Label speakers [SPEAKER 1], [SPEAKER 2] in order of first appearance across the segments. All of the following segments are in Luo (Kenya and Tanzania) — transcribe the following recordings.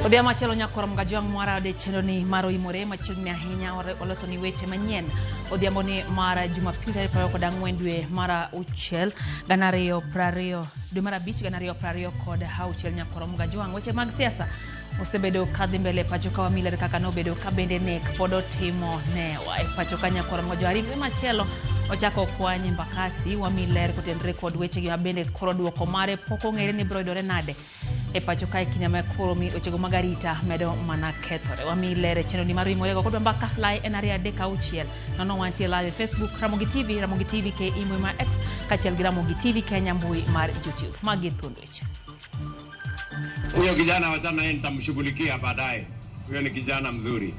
[SPEAKER 1] Odia machelo nyakorom gajwang mwara de chenoni maro imore machiegni ahinya oloso ni weche manyien. Odia moni mara Jumapil tarehe 14 mara uchiel ganario prario dwe mara bich ganario prario kod hauchiel nyakorom gajwang weche mag siasa osebedo kadhi mbele pachoka wa Miller kaka nobedo kabende nek podo timo newa pachoka nyakorom gajwang machielo ochako kwanye Mbakasi wa Miller kutendre kod weche gi mabende koro duoko mare poko ngere ni broidore nade pachoka ikinyama koromi ochego magarita medo mana kethore wa Miller chenoni maro imorego kod mbaka lai enaria deka uchiel nono wantie live Facebook Ramogi TV ke imo ma X kachel gi Ramogi TV Kenya mbui mar YouTube magi thundweche.
[SPEAKER 2] Huyo kijana wachana yeye nitamshughulikia baadaye. Huyo ni kijana mzuri.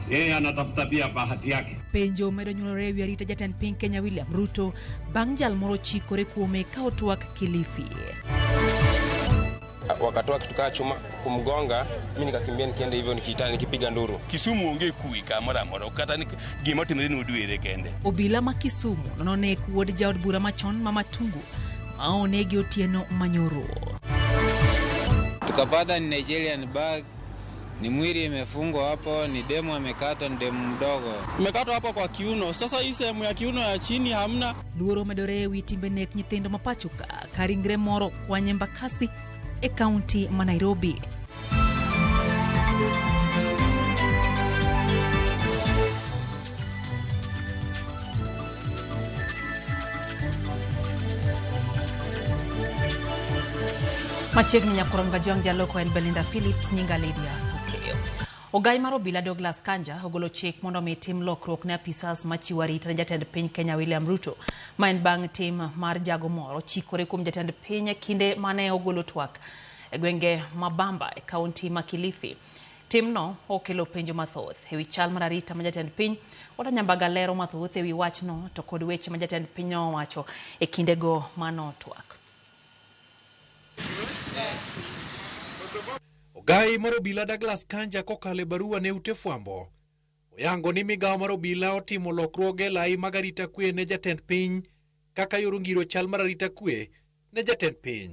[SPEAKER 2] Yeye anatafuta pia bahati yake.
[SPEAKER 1] Penjo medo nyulore wi arita jatend piny Kenya William Ruto bangjal moro chikore kuome kaotwak Kilifi.
[SPEAKER 3] Wakatoa kitukaa chuma kumgonga, mimi nikakimbia nikienda hivyo nikipiga nduru.
[SPEAKER 4] Kisumu onge kuwi kamora mora kata ni gima timre ni udwere kende.
[SPEAKER 1] Obila ma Kisumu nonone kuod jaod bura machon Mama Tungu maonegi Otieno Manyoro.
[SPEAKER 5] Tukapata ni Nigerian bag, ni mwili imefungwa hapo, ni demo amekatwa, ni demo mdogo.
[SPEAKER 6] Imekatwa hapo kwa kiuno. Sasa hii sehemu ya kiuno ya chini hamna.
[SPEAKER 1] Luoro medore wi timbe nek nyithindo mapachoka karingre moro kwanye Mbakasi e kaunti ma Nairobi. Machiegni nyakorom gajwang jaloko en Belinda Phillips nyinga Lydia Okeo. Ogai maro bila Douglas Kanja ogolo chik mondo mi tim lokruok ne apisas machiwo arita ne jatend piny Kenya William Ruto. Maen bang' tim mar jago moro chikore kuom jatend piny kinde mane ogolo twak e gwenge Mabamba e kaunti ma Kilifi. Timno okelo penjo mathoth ewi chal mar arita ma jatend piny oda nyambaga lero mathoth ewi wachno to kod weche ma jatend piny owacho e kindego manotwak.
[SPEAKER 7] Ogai moro bila Douglas Kanja kokale barua ne ute fwambo oyango ni migawo moro bila otimo lokruoge lai magarita kwe ne jatend piny kaka yoro ngiro chal mar arita kwe ne jatend piny.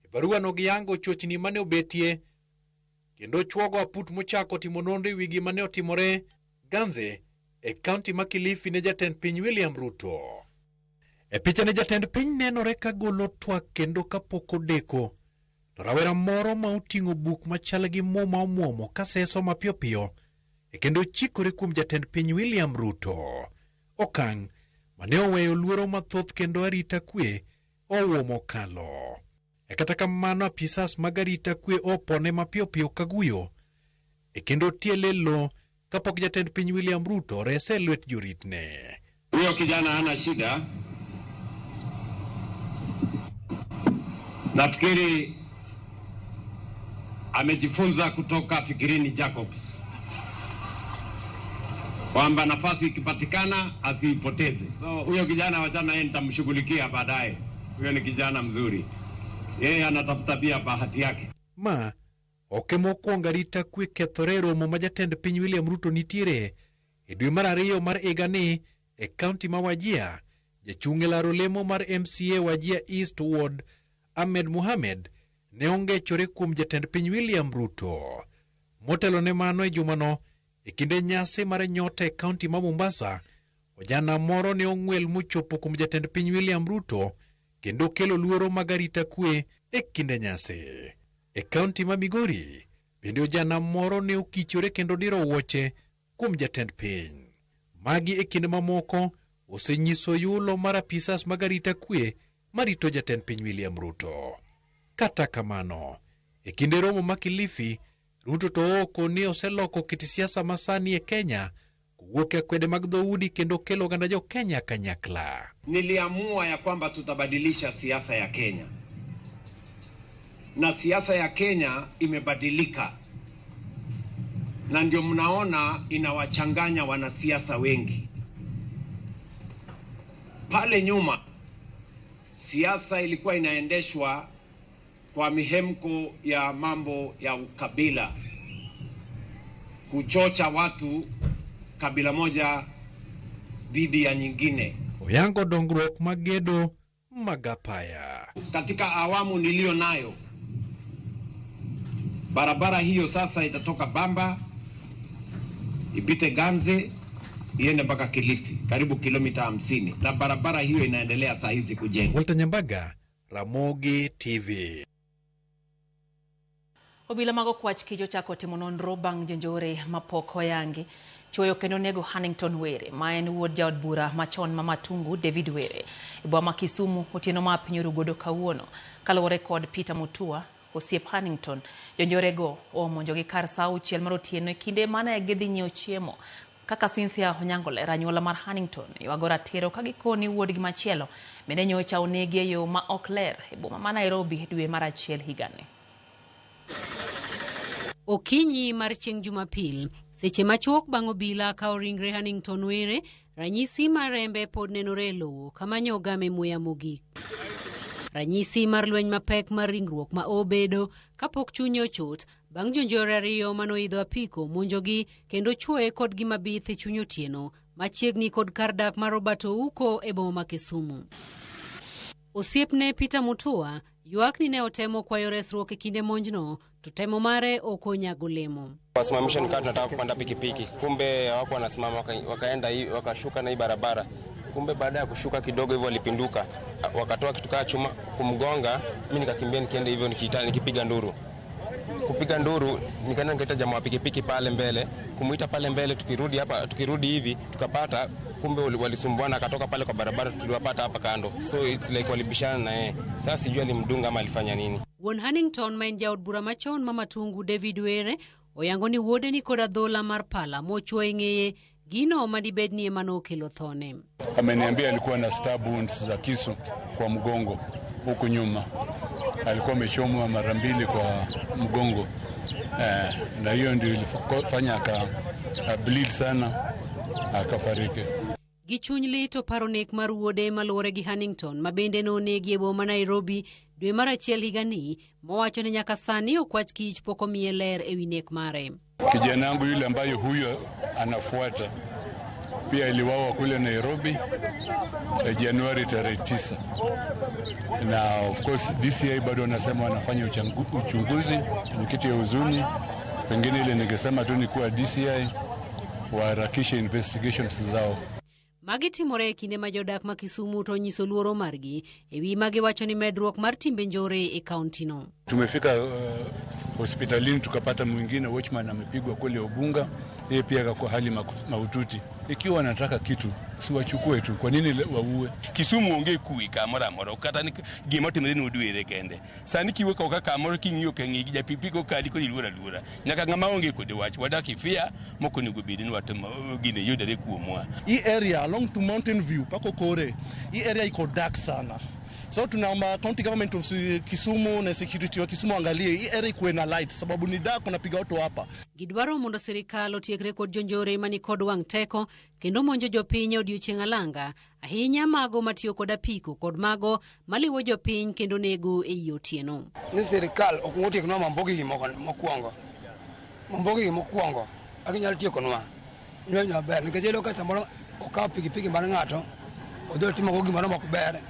[SPEAKER 7] E barua no giyango chochni mane obetie kendo chwogo aput mochako timo nonro ewi gima ne otimore Ganze e kaunti ma Kilifi ne jatend piny William Ruto. E picha ne jatend piny nenore ka golo twak kendo kapok odeko. Rawera moro ma oting'o buk machal gi muma omuomo kaseso mapiyo e kendo chikore kuom jatend piny William Ruto. Okang' mane oweyo luoro mathoth kendo arita kwe owuomo kalo. E kata kamano apisas mag arita kwe opone mapiyo kaguyo e kendo tiele lo kapok jatend piny William Ruto rese lwet joritne.
[SPEAKER 2] Huyo kijana hana shida. Nafikiri amejifunza kutoka Fikirini Jacobs kwamba nafasi ikipatikana asiipoteze. So huyo kijana wachana yeye nitamshughulikia baadaye. Huyo ni kijana mzuri. Yeye anatafuta pia bahati yake.
[SPEAKER 7] Ma mokwongo arita kwe kethore romo ma jatend piny William Ruto nitiere e dwe mar ariyo mar higani e kaunti ma Wajir. Jachung' laro lemo mar MCA Wajir East Ward Ahmed Mohamed ne ongechore kuom jatend piny William Ruto. Motelo ne mano e jumano e kinde nyasi mar nyota e kaunti ma Mombasa, ojana moro ne ong'wel mochopo kuom jatend piny William Ruto kendo kelo luoro mag arita kwe e kinde nyasi. E kaunti ma Migori bende ojana moro ne okichore kendo diro wuoche kuom jatend piny. Magi e kinde mamoko osenyiso yulo mar apisas mag arita kwe marito jatend piny William Ruto. Kata kamano, e kinde romo ma Kilifi, Ruto to oko ni oseloko kit siasa masani e Kenya kuwuok e kwede mag dhoudi kendo kelo ganda jo Kenya kanyakla.
[SPEAKER 2] Niliamua ya kwamba tutabadilisha siasa ya Kenya. Na siasa ya Kenya imebadilika. Na ndio mnaona inawachanganya wanasiasa wengi. Pale nyuma siasa ilikuwa inaendeshwa kwa mihemko ya mambo ya ukabila, kuchocha watu kabila moja dhidi ya nyingine.
[SPEAKER 7] Oyango dongruok magedo magapaya.
[SPEAKER 2] Katika awamu nilio nayo Barabara hiyo sasa itatoka Bamba, ipite Ganze, iende mpaka Kilifi, karibu kilomita 50. Na barabara hiyo inaendelea saa hizi kujengwa.
[SPEAKER 7] Walter Nyambaga, Ramogi TV.
[SPEAKER 1] Obila mago kwach kijo chako timo nonro bang' jonjore mapok oyangi chuoyo kendo nego Hannington Were ma en wuod jaod bura machon ma Matungu David Were e boma Kisumu otieno ma piny Rugodo kawuono kaluwore kod Peter Mutua osiep Hannington. Jonjore go omonjo gi kar saa 6 mar otieno e kinde mana gidhi nyiewo chiemo kaka Cynthia Onyangole ranyuola mar Hannington yuago ratiro ka gikoni wuodgi machielo bende nyocha onegi e yo ma ok ler e boma ma Nairobi dwe mar achiel higani.
[SPEAKER 8] Okinyi mar chieng' Jumapil, seche machuok bang' obila kao ringre Hannington Were, ranyisi mar rembe pod nenore e lowo kama nyogame muya mogik. Ranyisi mar lweny mapek mar ringruok ma obedo kapok chunye ochot bang' jonjore ariyo manoidho apiko monjogi kendo chuoye kod gima bith e chuny otieno machiegni kod kar dak mar Robert Ouko e boma ma Kisumu. Osiepne Peter Mutua yuak ni ne otemo kwayo resruok e kinde monjno, to temo mare ok onyago olemo.
[SPEAKER 3] Wasimamisha nikaa tunataka kupanda pikipiki, kumbe hawako wanasimama, wakaenda wakashuka na hii barabara. Kumbe baada ya kushuka kidogo hivyo walipinduka, wakatoa kitu kama chuma kumgonga. Mimi nikakimbia nikienda hivyo nikipiga nduru. Kupiga nduru nikaenda nikaita jamaa wa pikipiki pale mbele, kumuita pale mbele, tukirudi hivi tukapata kumbe walisumbuana, akatoka pale kwa barabara, tuliwapata hapa kando. So it's like walibishana na yeye. Sasa sijui alimdunga ama alifanya nini.
[SPEAKER 8] Won Hannington main jaod bura machon ma Matungu David Were oyango ni wuode ni kod adhola mar pala mochuo ng'eye gino madibedni emano kelo thone.
[SPEAKER 9] Ameniambia alikuwa na stab wounds za kisu kwa mgongo huku nyuma. Alikuwa amechomwa mara 2 kwa mgongo. Na hiyo ndio ilifanya bleed sana akafariki.
[SPEAKER 8] Gichuny lit oparo nek mar wuode maluwore gi Hannington mabende nonegi e boma Nairobi dwe mar achiel higani, mowacho ni nyaka sani okwach kich pok omiye ler ewi nek mare.
[SPEAKER 9] Kijana wangu yule ambaye huyo anafuata pia iliwawa kule Nairobi Januari tarehe 9. Na of course DCI bado wanasema wanafanya uchunguzi. Ni kitu ya huzuni. Pengine ile ningesema tu ni kuwa DCI waharakishe investigations zao.
[SPEAKER 8] Magi timore e kinde ma jodak ma Kisumu to nyiso luoro margi ewi magi wacho ni medruok mar timbe njore e kaunti no.
[SPEAKER 9] Tumefika hospitalini tukapata mwingine watchman amepigwa kule Ubunga, yeye pia kwa hali mahututi. Ikiwa wanataka kitu siwachukue tu, kwa nini waue?
[SPEAKER 4] Kisumu onge kui kamora moro kata ni gima timre ni udwere kende. Sani kiwe ka kamoro kingiyo kengi ja pipiko kali ko lura. Nyaka ngama onge kode wach wadaki fia moko ni gobedi ni watema gine yodere kuomwa.
[SPEAKER 10] Hii area along to Mountain View pako Kore, hii area iko dark sana. So tunaomba county government of Kisumu na security wa Kisumu angalie hii area ikuwe na light sababu ni dark na piga watu hapa.
[SPEAKER 8] Gidwaro mondo serikal otiekre kod jonjore mani kod wang' teko kendo monjo jopiny odiochieng' alanga ahinya mago matiyo kod apiko kod mago maliwo jopiny kendo nego e otieno.
[SPEAKER 11] Ni serikal ok ngotieknwa mambogi mokwongo akinyalo tiekonwa nyanya ber nikech ilo ka samoro okawo pikipiki mar ng'ato odhi timo gimoro mok ber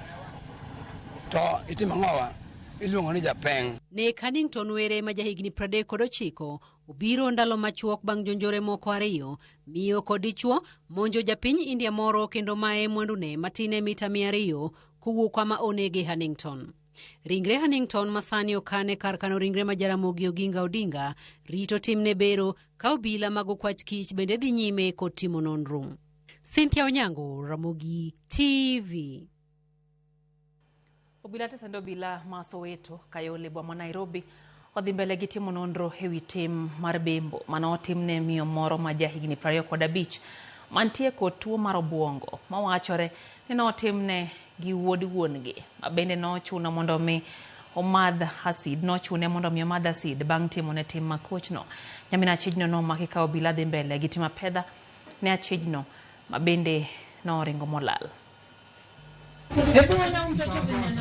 [SPEAKER 11] to itimo ng'owa iluongo ni japeng'.
[SPEAKER 8] Nek Hannington Were ma jahigni 39 obiro ndalo machuok bang' jonjore moko ariyo miyo kod dichuo monjo japiny India moro kendo mae mwandune matine mita 200 kowuok kama onege Hannington. Ringre Hannington masani okane kar kano ringre ma Jaramogi Oginga Odinga rito timne bero ka obila mago kwach kich bende dhi nyime kod timo nonro. Cynthia Onyango, Ramogi TV.
[SPEAKER 1] Obila tesendo bila Masoweto Kayole boma Nairobi odhi mbele gi timo nonro ewi tim mar bembo mano otimne miyo moro ma jahigni 25 mantie kod tuo mar obwongo mawachore ni notimne gi wuongi mabende nochuno mondo mi omadh acid bang' timo ne tim makochno. Nyamina achijno no makika obila dhi mbele gi tima pedha ne achijno mabende noringo molal.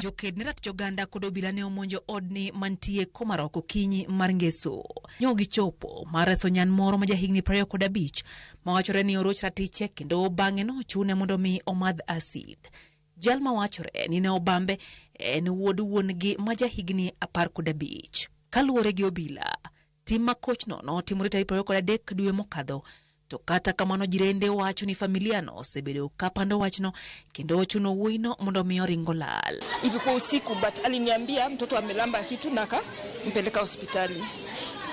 [SPEAKER 1] Joked ni rat joganda kod obila ne omonjo odni mantie Komarok okinyi mar ngeso. Nyogi chopo mar reso nyan moro ma jahigni 25 mawachore ni oroch ratiche kendo bang'e no chune mondo mi omadh acid. Jal mawachore ni ne obambe en wuod wuongi ma jahigni 15. Kaluwore gi obila, Tim makochno notimore tarik 23 dwe mokadho. To kata kamano jirende wacho ni familiano osebedo kapando wachno kendo ochuno wuino mondo miyo ringo lal.
[SPEAKER 12] Ilikuwa usiku but aliniambia mtoto amelamba kitu naka mpeleka hospitali.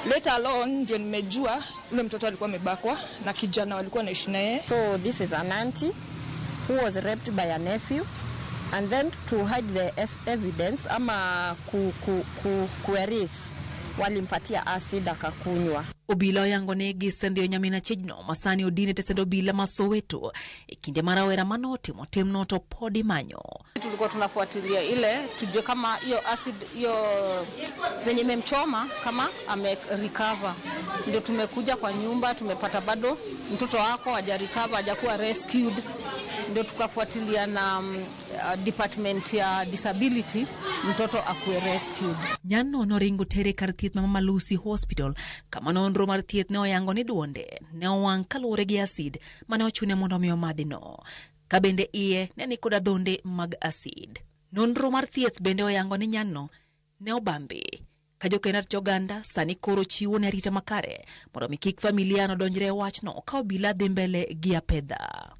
[SPEAKER 12] Later alone ndio nimejua yule mtoto alikuwa amebakwa na kijana walikuwa naishi naye.
[SPEAKER 13] So this is an auntie who was raped by a nephew, and then to hide the evidence ama kueris walimpatia acid akakunywa.
[SPEAKER 1] Obila yango negi sendio nyamina chejno masani odine tesendo obila masoweto ikinde marawera manote motemno to podi manyo.
[SPEAKER 14] Tulikuwa tunafuatilia ile tujue kama hiyo acid hiyo venye memchoma kama recover. Ndio tumekuja kwa nyumba tumepata bado mtoto wako hajarecover hajakuwa rescued. Ndio tukafuatilia na department ya disability mtoto akuwe rescued.
[SPEAKER 1] Nyano no ringo tere kar thieth ma Mama Lucy Hospital kama nonro mar thieth ne oyango ni duonde ne owang' kaluwore gi acid mane ochune mondo omiyo madhino. Ka bende iye ne ni koda dhonde mag acid. Nonro mar thieth bende oyango ni nyano ne obambi. Ka jokenat joganda sani koro chiwo ne arita makare mondo mi kik familiano donjre wachno ka obila dhi mbele gi apedha.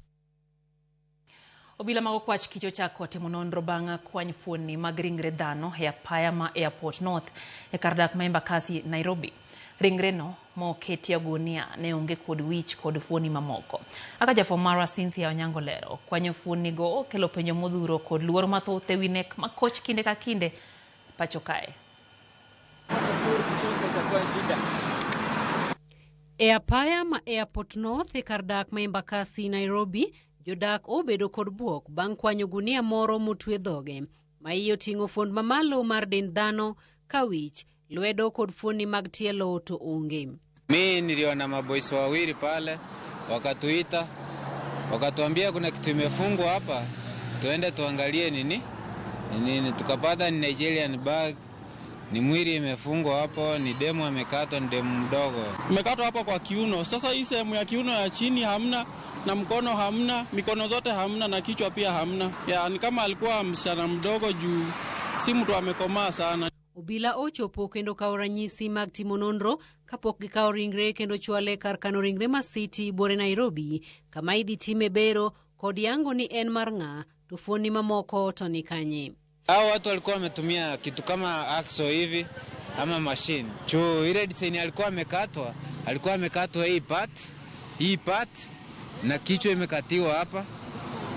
[SPEAKER 1] Obila mag okwach kicho chako timo nonro bang' kwany fuoni mag ringre dhano e apaya ma Airport North e kar dak ma Embakasi, Nairobi. Ringre no moketie gunia ne onge kod wich kod fuoni mamoko. Aka jafwambo marwa Cynthia Onyango lero, kwanyo fuoni go kelo penjo modhuro kod luoro mathoth ewi nek ma koch kinde ka kinde pacho kae.
[SPEAKER 8] E apaya ma Airport North e kar dak ma Embakasi, Nairobi, jodak obedo kod buok bang' kwanyo gunia moro motwe dhoge ma iye oting'o fuond mamalo mar dend dhano, kawich, lwedo kod fuoni mag tielo to onge.
[SPEAKER 5] Mimi niliona maboys wawili pale wakatuita wakatuambia kuna kitu imefungwa hapa tuende tuangalie nini. Tukapata ni Nigerian bag, ni mwili imefungwa hapo, ni demu amekatwa, ni demu mdogo.
[SPEAKER 6] Umekatwa hapo kwa kiuno. Sasa hii sehemu ya kiuno ya chini hamna na mkono hamna, mikono zote hamna na kichwa pia hamna. Ni kama alikuwa msichana mdogo juu si mtu amekomaa sana.
[SPEAKER 8] Obila ochopo kendo kao ranyisi mag timo nonro kapok gikao ringre kendo chwale kar kano ringre ma City bore Nairobi kama idhi time bero kod yango ni en mar ng'a to fuoni mamoko to ni kanye.
[SPEAKER 5] Hao watu walikuwa wametumia kitu kama axo hivi ama machine. Ile design alikuwa amekatwa hii part na kichwa imekatiwa hapa.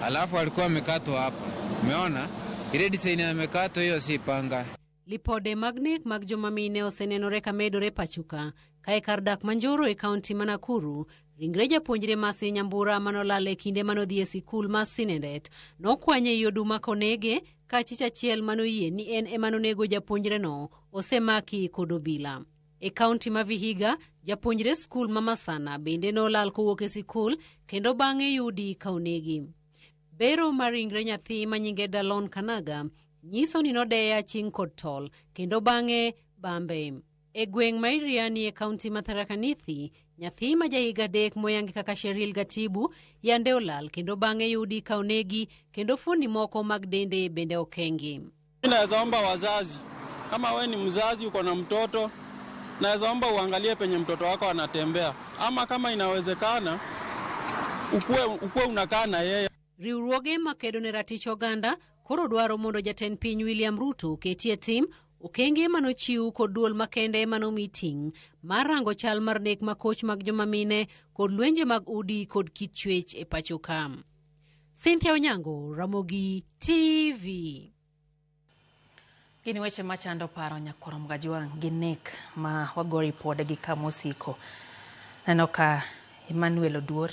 [SPEAKER 5] Alafu alikuwa amekatwa hapa. Umeona? Ile design amekatwa hiyo si panga.
[SPEAKER 8] Lipode magnek mag jomamine osenenore kamedore pachuka kae kar dak Manjoro e kaunti ma Nakuru. Ringre japuonjre Mercy Nyambura manolale kinde manodhi e sikul ma Sinedet nokwanye yoduma konege ka chicha chiel manoyie ni en emanonego japuonjre no osemaki kod obila. E kaunti ma Vihiga, japuonjre skul ma Masana bende nolal kowuok e sikul kendo bang'e yudi kaonegi. Bero mar ringre nyathi manyinge Dalon Kanaga nyiso ni nodeya ching kod tol kendo bang'e bambe. E gweng' ma Iriani e kaunti ma Tharaka Nithi, nyathi ma jahiga 3 moyangi kaka Sheril Gatibu yande olal kendo bang'e yudi kaonegi kendo fuoni moko mag dende bende okengi.
[SPEAKER 6] Naweza omba wazazi, kama we ni mzazi uko na mtoto, naweza omba uangalie penye mtoto wako anatembea, ama kama inawezekana ukue unakaa na yeye.
[SPEAKER 8] Riwruoge makedo ne ratich oganda koro dwaro mondo jatend piny William Ruto ketie tim okenge manochiw kod duol makende manomiting mar rango chal mar nek makoch mag jomamine kod lwenje mag udi kod kit chwech e pacho kam. Cynthia Onyango, Ramogi TV.
[SPEAKER 1] Gini weche machando paro nyakoro mgajiwang ginek ma wagori pod gi kamosiko. Neno ka Emmanuel Oduor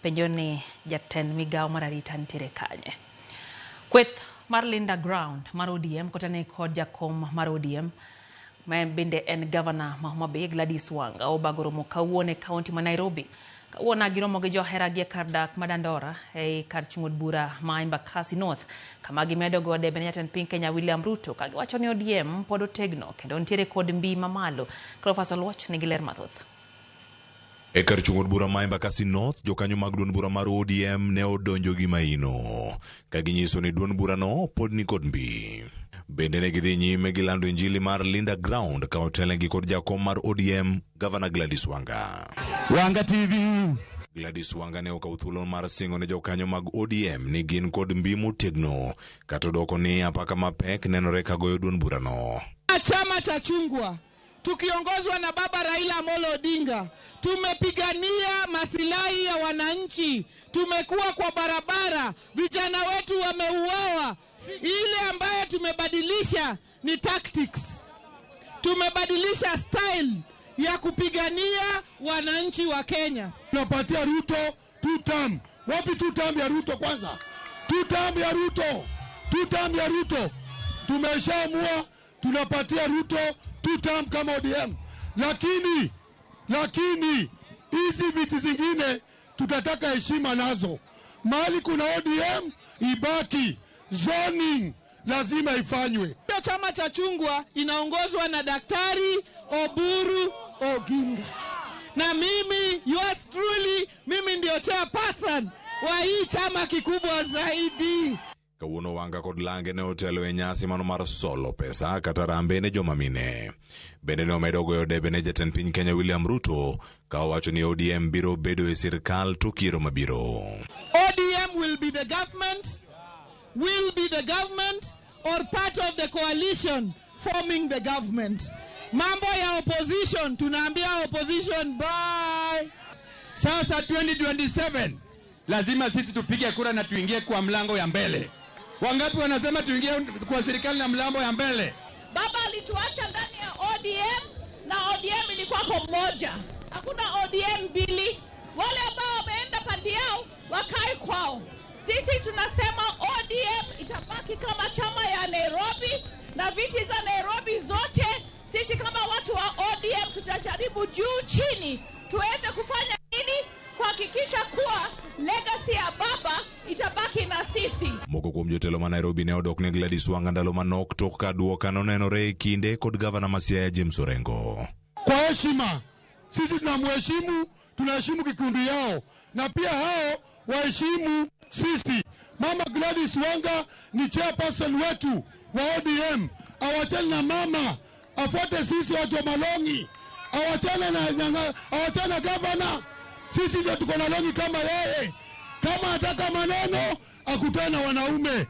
[SPEAKER 1] penjo ni jatend migao mar arita ntiere kanye. Kweth mar Linda Ground mar ODM kotane kod jakom mar ODM ma bende en governor ma Homa Bay Gladys Wanga obagoro mo kawuone kaunti ma Nairobi. Kawuona giromo gi johera gi kar dak Madandora e kar chung'od bura ma Embakasi North kama gimedo gode bende jatend piny Kenya William Ruto ka giwacho ni ODM pod otegno kendo ntiere kod mbi mamalo. Cleophas Oluoch nigi ler mathoth.
[SPEAKER 15] E kar chung'od bura ma Embakasi North, jokanyo mag duond bura mar ODM ne odonjo gi maino ka ginyiso ni duond bura no pod ni kod mbi. Bende ne gidhi nyime gi lando injili mar Linda Ground ka otelengi kod jakom mar ODM Governor Gladys Wanga.
[SPEAKER 16] Wanga TV.
[SPEAKER 15] Gladys Wanga ne okawo thuolo mar singo ne jokanyo mag ODM ni gin kod mbimu tegno kata doko ni apaka mapek nenore kagoyo duond burano.
[SPEAKER 17] Chama cha chungwa tukiongozwa na baba Raila Amolo Odinga tumepigania masilahi ya wananchi, tumekuwa kwa barabara, vijana wetu wameuawa. Ile ambayo tumebadilisha ni tactics, tumebadilisha style ya kupigania wananchi wa Kenya.
[SPEAKER 16] Tunapatia Ruto 2 term. Wapi 2 term ya Ruto kwanza? 2 term ya Ruto. 2 term ya Ruto. Tumeshaamua tunapatia Ruto 2 term kama ODM. Lakini hizi viti zingine tutataka heshima nazo. Mahali kuna ODM ibaki, zoning lazima ifanywe.
[SPEAKER 17] Chama cha chungwa inaongozwa na Daktari Oburu Oginga. Na mimi, yours truly, mimi ndio chairperson wa hii chama kikubwa zaidi.
[SPEAKER 15] Kawuono Wanga kod Lange ne otelo e nyasi mano mar solo pesa kata rambe ne joma mine. Bende ne omedo goyo debe ne jatend piny Kenya William Ruto ka owacho ni ODM biro bedo e sirkal to kiero mabiro.
[SPEAKER 17] ODM will be the government or part of the coalition forming the government. Mambo ya opposition, tunaambia opposition bye.
[SPEAKER 16] Sasa 2027 lazima sisi tupige kura na tuingie kwa mlango ya mbele. Wangapi wanasema tuingie kwa serikali na mlango ya mbele?
[SPEAKER 18] Baba alituacha ndani ya ODM na ODM ilikuwa kwa moja. Hakuna ODM mbili. Wale ambao wameenda pande yao wakae kwao. Sisi tunasema ODM itabaki kama chama ya Nairobi na viti za Nairobi zote. Sisi kama watu wa ODM tutajaribu juu chini tuweze kufanya nini kuhakikisha kuwa legacy ya baba itabaki na sisi.
[SPEAKER 15] Moko kuom jotelo ma Nairobi ne odok ne Gladys Wanga ndalo manok tok ka duoka nonenore kinde kod gavana ma Siaya James Orengo.
[SPEAKER 16] Kwa heshima, sisi tunamheshimu, tunaheshimu kikundi yao na pia hao waheshimu sisi. Mama Gladys Wanga ni chairperson wetu wa ODM. Awachane na mama, afuate sisi watu wa Malongi. Awachane na gavana. Sisi ndio tuko na longi kama yeye. Kama ataka maneno akutana na wanaume.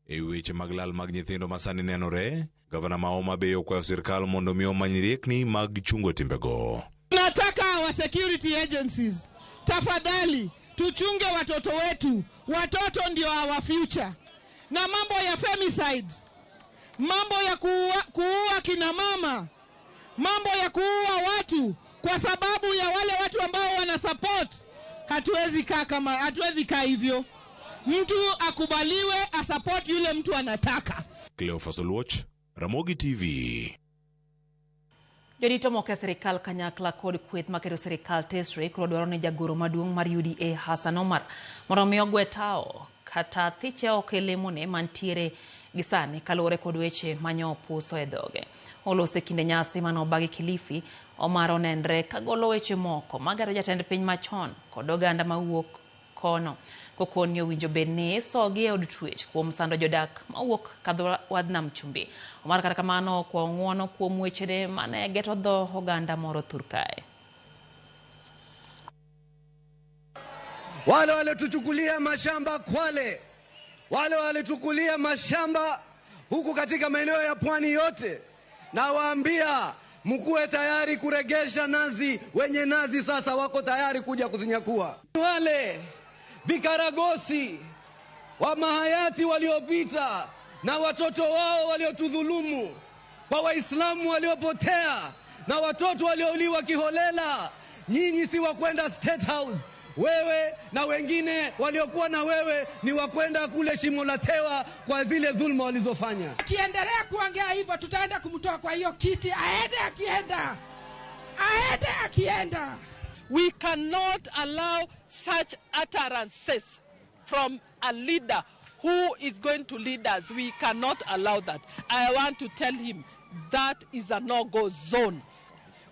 [SPEAKER 15] E weche mag lal mag nyithindo masani nenore, gavana ma Homa Bay okwayo sirkal mondo mi omany riekni mag chungo timbego.
[SPEAKER 17] Tunataka wa security agencies, tafadhali tuchunge watoto wetu. Watoto ndio our future. Na mambo ya femicide, mambo ya kuua kina mama, mambo ya kuua watu kwa sababu ya wale watu ambao wana support, hatuwezi kaa hivyo. Mtu akubaliwe asupport yule mtu anataka.
[SPEAKER 15] Cleophas Oluoch, Ramogi TV.
[SPEAKER 1] Jodito moke sirikal kanyakla kod kweth makero sirikal tesre koro dwaro ni jagoro maduong' mar UDA Hassan Omar mondo mi ogwe tao kata thiche okelemone mantiere gisani kaluwore kod weche manyo puso e dhoge. Olose kinde nyasi mano bagi Kilifi, Omar onenre kagolo weche moko magero jatend piny machon kod oganda mawuok kono kokoni owinjo bedni sogi e od twech kuom sando jodak mawuok kadho wadnam chumbi. Omar kata kamano kwa ng'uono kuom wechene mane geto dho oganda moro Turkae.
[SPEAKER 19] Wale walituchukulia mashamba Kwale, wale walituchukulia mashamba huku katika maeneo ya pwani yote, na waambia mkuwe tayari kuregesha nazi. Wenye nazi sasa wako tayari kuja kuzinyakua. Wale vikaragosi wa mahayati waliopita na watoto wao waliotudhulumu, kwa Waislamu waliopotea na watoto waliouliwa kiholela, nyinyi si wa kwenda State House. Wewe na wengine waliokuwa na wewe ni wakwenda kule Shimo la Tewa kwa zile dhulma walizofanya.
[SPEAKER 20] Akiendelea kuongea hivyo tutaenda kumtoa kwa hiyo kiti, aende akienda.
[SPEAKER 21] We cannot allow such utterances from a leader who is going to lead us. We cannot allow that. I want to tell him that is a no-go zone.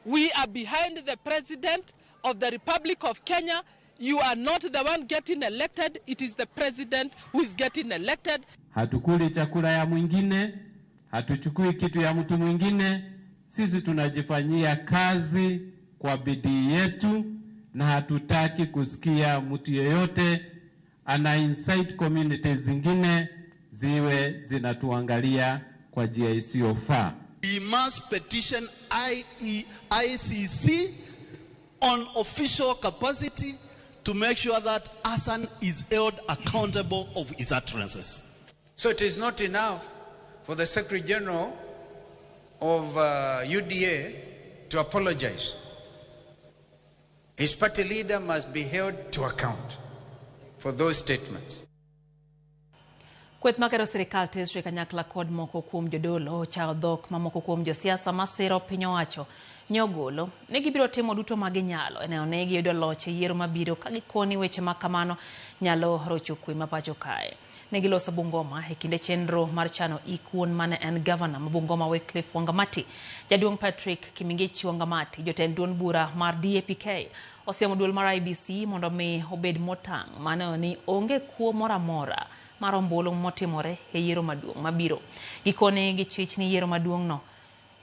[SPEAKER 21] We are behind the President of the Republic of Kenya. You are not the one getting elected. It is the president who is getting elected.
[SPEAKER 22] Hatukuli chakula ya mwingine,
[SPEAKER 2] hatuchukui kitu ya mtu mwingine. Sisi tunajifanyia kazi kwa bidii yetu, na hatutaki kusikia mtu yeyote ana incite communities zingine ziwe zinatuangalia kwa njia isiyofaa.
[SPEAKER 22] We must petition ICC on official capacity to make sure that Hassan is held accountable of his utterances.
[SPEAKER 23] So it is not enough for the Secretary General of UDA to apologize. His party leader must be held to account for those statements.
[SPEAKER 1] Kweth makero sirikal tesre kanyakla kod moko kuom jodolo chao dhok mamoko kuom josiasa masiro piny owacho nyogolo ne gibiro timo duto maginyalo eneo ne giyudo loch e yiero mabiro ka gikoni weche makamano nyalo rocho kwe mapacho kae. Ne giloso Bungoma e kinde chenro mar chano ikuon mane en governor ma Bungoma Wycliffe Wangamati. Jaduong Patrick Kimingechi Wangamati jotend duond bura mar DAPK osiemo duol mar IBC mondo mi obed motang' mane ni onge kuo mora mora mar ombulu motimore e yiero maduong' mabiro. Gikone gi chich ni yiero maduong' no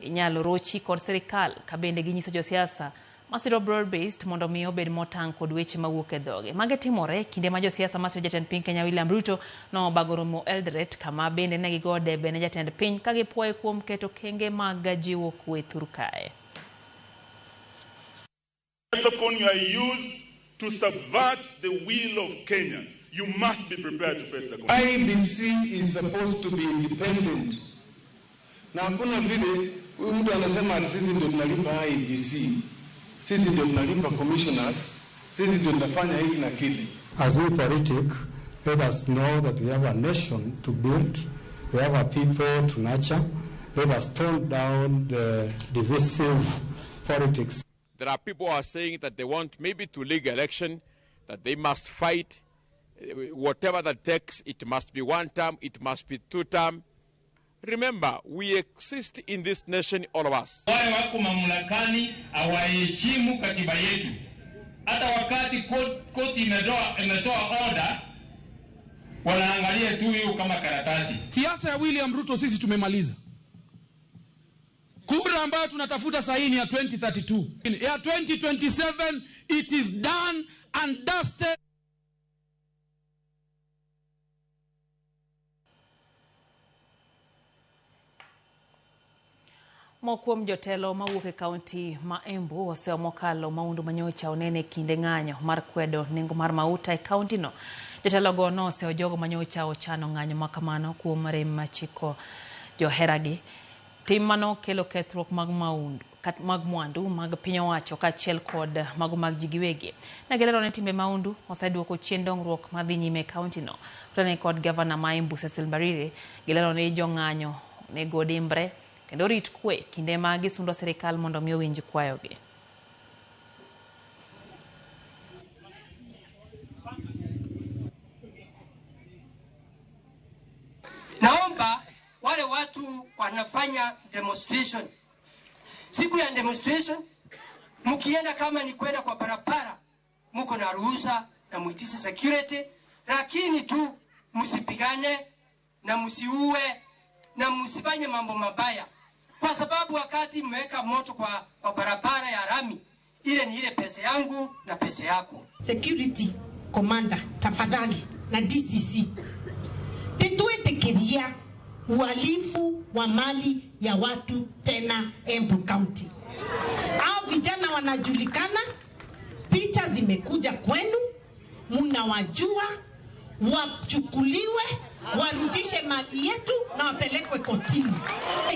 [SPEAKER 1] inyalo rochi kod sirikal ka bende ginyiso josiasa masiro broad based mondo mi obed motang' kod weche mawuok e dhoge. Mage timore kinde ma josiasa masiro jatend piny Kenya William Ruto no bagoromo Eldoret kama bende ne gigo debe ne jatend piny ka gipuoye kuom keto kenge mag jiwo kwe thur kae.
[SPEAKER 24] Upon you are used to subvert the will of Kenyans. You must be prepared to face the consequences.
[SPEAKER 25] IBC is supposed to be independent. Na hakuna vile mtu anasema sisi ndio tunalipa IBC, sisi ndio tunalipa commissioners, sisi ndio tunafanya hiki na kile.
[SPEAKER 26] As we politic, let us know that we have a nation to build, we have a people to nurture. Let us tone down the divisive politics.
[SPEAKER 27] There are people who are saying that they want maybe to rig election, that they must fight, whatever that takes, it must be 1 term, it must be 2 term. Remember, we exist in this nation, all of us.
[SPEAKER 28] Wale wako mamlakani hawaheshimu katiba yetu. Hata wakati koti imetoa order, wanaangalia tu hiyo kama karatasi.
[SPEAKER 29] Siasa ya William Ruto sisi tumemaliza. Kura ambayo tunatafuta saini ya 2032. Ya 2027 it is done and dusted.
[SPEAKER 1] Mokuom jotelo mawuok e kaunti ma Embu oseo mokalo maundu manyocha onene kinde ng'anyo mar kwedo nengo mar mauta e kaunti no. Jotelo go no oseo jogo manyocha ochano ng'anyo makamano kuom rem machiko joheragi. Tim mano kelo kethruok mag mwandu mag piny owacho kaachiel kod mago mag ji giwegi. Ne gilero ne timbe maundu oseduoko chien dongruok madhi nyime e kaunti no. Kutane kod gavana ma Embu Cecil Mbarire gilero ne jong'anyo ne godimbre kendo rit kwe kinde ma gisundo sirikal mondo mi owinj kwayogi.
[SPEAKER 30] Naomba wale watu wanafanya demonstration, siku ya demonstration mkienda kama ni kwenda kwa barabara mko na ruhusa na muitise security, lakini tu msipigane na msiue na msifanye mambo mabaya, kwa sababu wakati mmeweka moto kwa barabara ya rami, ile ni ile pesa yangu na pesa yako.
[SPEAKER 31] Security commander tafadhali na DCC tetuetekeria uhalifu wa mali ya watu tena Embu County. Hao vijana wanajulikana, picha zimekuja kwenu, mnawajua, wachukuliwe, warudishe mali yetu na wapelekwe kotini.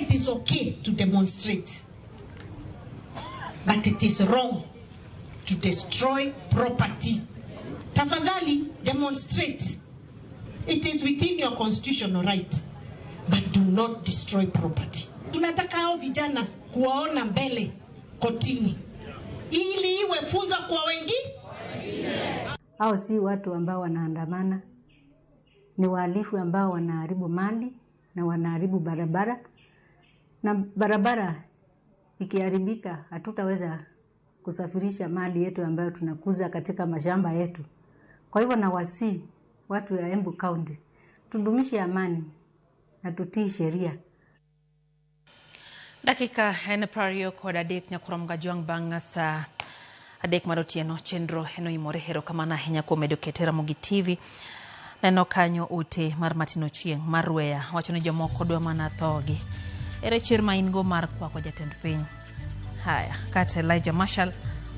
[SPEAKER 31] It is okay to demonstrate, but it is wrong to destroy property. Tafadhali demonstrate. It is within your constitutional right, but do not destroy property. Tunataka hao vijana kuwaona mbele kotini ili iwe funza kwa wengi.
[SPEAKER 32] Hao si watu ambao wanaandamana, ni wahalifu ambao wanaharibu mali na wanaharibu barabara, na barabara ikiharibika hatutaweza kusafirisha mali yetu ambayo tunakuza katika mashamba yetu. Kwa hivyo nawasihi watu ya Embu County tudumishe amani na tutii sheria.
[SPEAKER 1] Dakika en prario kod adek nyakurom gajuang bang' sa adek mar otieno chenro eno imore hero kamana ahinya kuom medo kete Ramogi TV. Neno kanyo ute mar Martin Ochieng mar Weya wacho ni jomoko dwa mana thogi. Ere chir ma in go mar kwako jatend piny. Haya, kata Elijah Marshall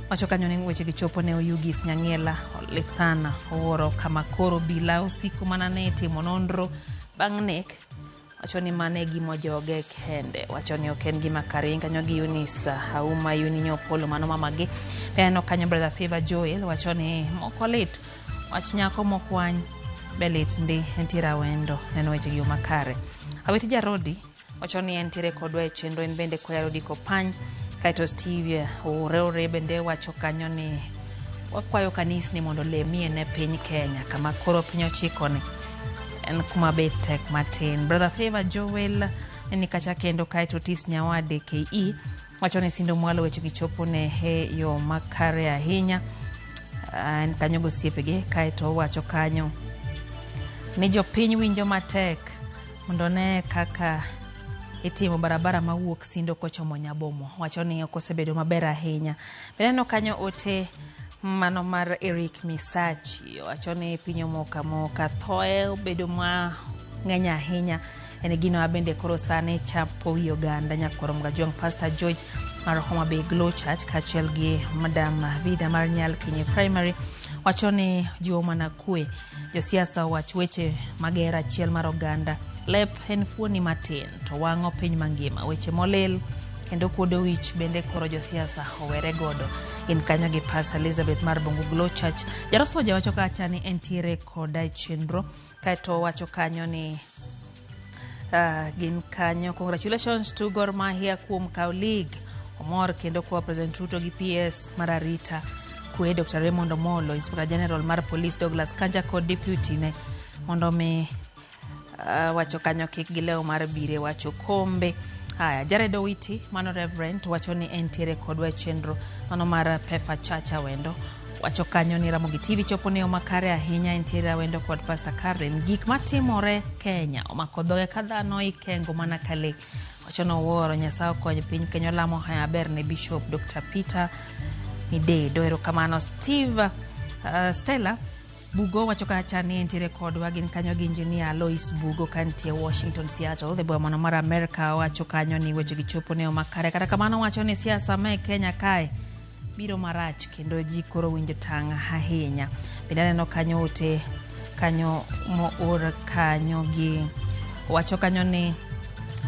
[SPEAKER 1] wacho kanyo ni weche gichopo ne Oyugis Nyang'ela lit sana oworo kama koro bila usiku mana ne timo nonro bang' nek. Wacho ni mane gimo joge kende. Wacho ni ok en gima kare kanyo gi Eunice Auma Yuninyo Polo mano mamagi. Peno kanyo brother Favor Joel wacho ni moko lit wach nyako mokwany belit ndi entira wendo neno weche gi makare. Awiti Jarodi wacho ni entire kodwa e chenro en bende koya Rodi Kopany kaito Steve Oreore bende wacho kanyo ni wakwayo kanisni mondo lemie ne piny Kenya kama koro piny ochikoni en kuma betek matin. Brother Favor Joel ni kacha kendo kaito Tis Nyawade KE wacho ni sindo mwalo weche gichopo ne he yo makare ahinya. En kanyo gosiepege kaito wacho kanyo ni jopiny winjo matek mondo ne kaka itimo barabara mawuok Sindo kochomo Nyabomo. Wacho ni okosebedo maber ahinya. Beneno kanyo ote mano mar Eric Misachi wacho ni pinyo moka thoe obedo ma ng'eny ahinya. En gino abende koro sane chapo wi oganda nyakorom gajuang Pastor George mar Homa Bay Glow Church kachiel gi Madam Vida mar Nyal Kinyi Primary. Wacho ni jiwo mana kwe josiasa wach weche magera achiel mar oganda lep en fuoni matin to wang'o piny mangima weche molil kendo kuodo wich bende koro josiasa owere godo. In kanyo gi Pastor Elizabeth mar Bongo Glow Church. Jarosoja wacho kacha ni entiere koda chenro kaito wacho kanyo ni gin kanyo congratulations to Gor Mahia kuom kaw league. Omor kendo kwa President Ruto gi PS Mararita kwe Dr. Raymond Omolo, Inspector General mar Police Douglas Kanja kod Deputy ne mondo me wacho kanyo kik gileo mar bire wacho kombe. Haya, Jared Owiti mano Reverend wacho ni entiere kodwa chenro mano mar Pefa Chacha wendo. Wacho kanyo ni Ramogi TV chopo ne omakare ahinya entiere wendo kod Pastor Karen gik matimore Kenya omakodhoge kadhano ikengo mana kale. Wacho no woro Nyasaye konyo piny Kenya lamo haya ber ne Bishop Dr. Peter Mide doero kamano Stella Bugo wacho kacha ni entiere kodwa gin kanyo gi engineer Lois Bugo kantie Washington Seattle the boy mano mar America wacho kanyo ni weche gichopo ne omakare kata kamano wacho ni siasa me Kenya kae biro marach kendo ji koro winjo tang' ahinya. Bende neno kanyo ote kanyo mo or kanyo gi wacho kanyo ni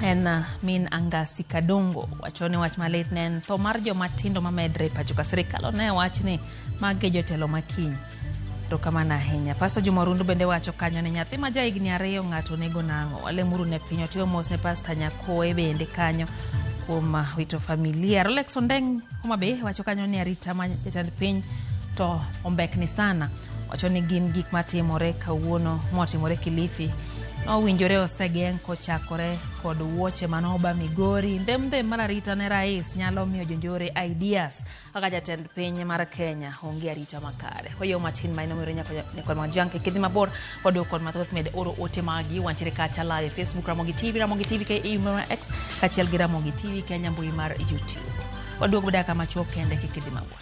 [SPEAKER 1] en min Angasi Kadongo wacho ni wach malit nen to mar joma tindo mamedre pachuka sirikal ne wach ni mage jotelo makiny to kamana ahinya. Pastor Juma Rundu bende wacho kanyo ni nyathi ma jaigni 2 ng'ato nego nang'o walemuru ne piny otiyo mos ne Pastor Nyakoe bende kanyo kuom wito familia. Rolex Ondeng Homa Bay wacho kanyo ni arita ma jatend piny to ombekni sana. Wacho ni gin gik matimore kawuono motimore Kilifi no winjore osegeng kochakore kod wuoche manoba Migori ndemde mar arita ne rais nyalo miyo jonjore ideas aka jatend piny mar Kenya onge arita makare. Hoyo matin maino mire nyako kod majanke kidhi mabor wadu kod mathoth med oro ote magi wantiere kacha live Facebook Ramogi TV ke email X kachiel gi Ramogi TV Kenya mbui mar YouTube. Wadu kuda kama chuo kende kidhi mabor.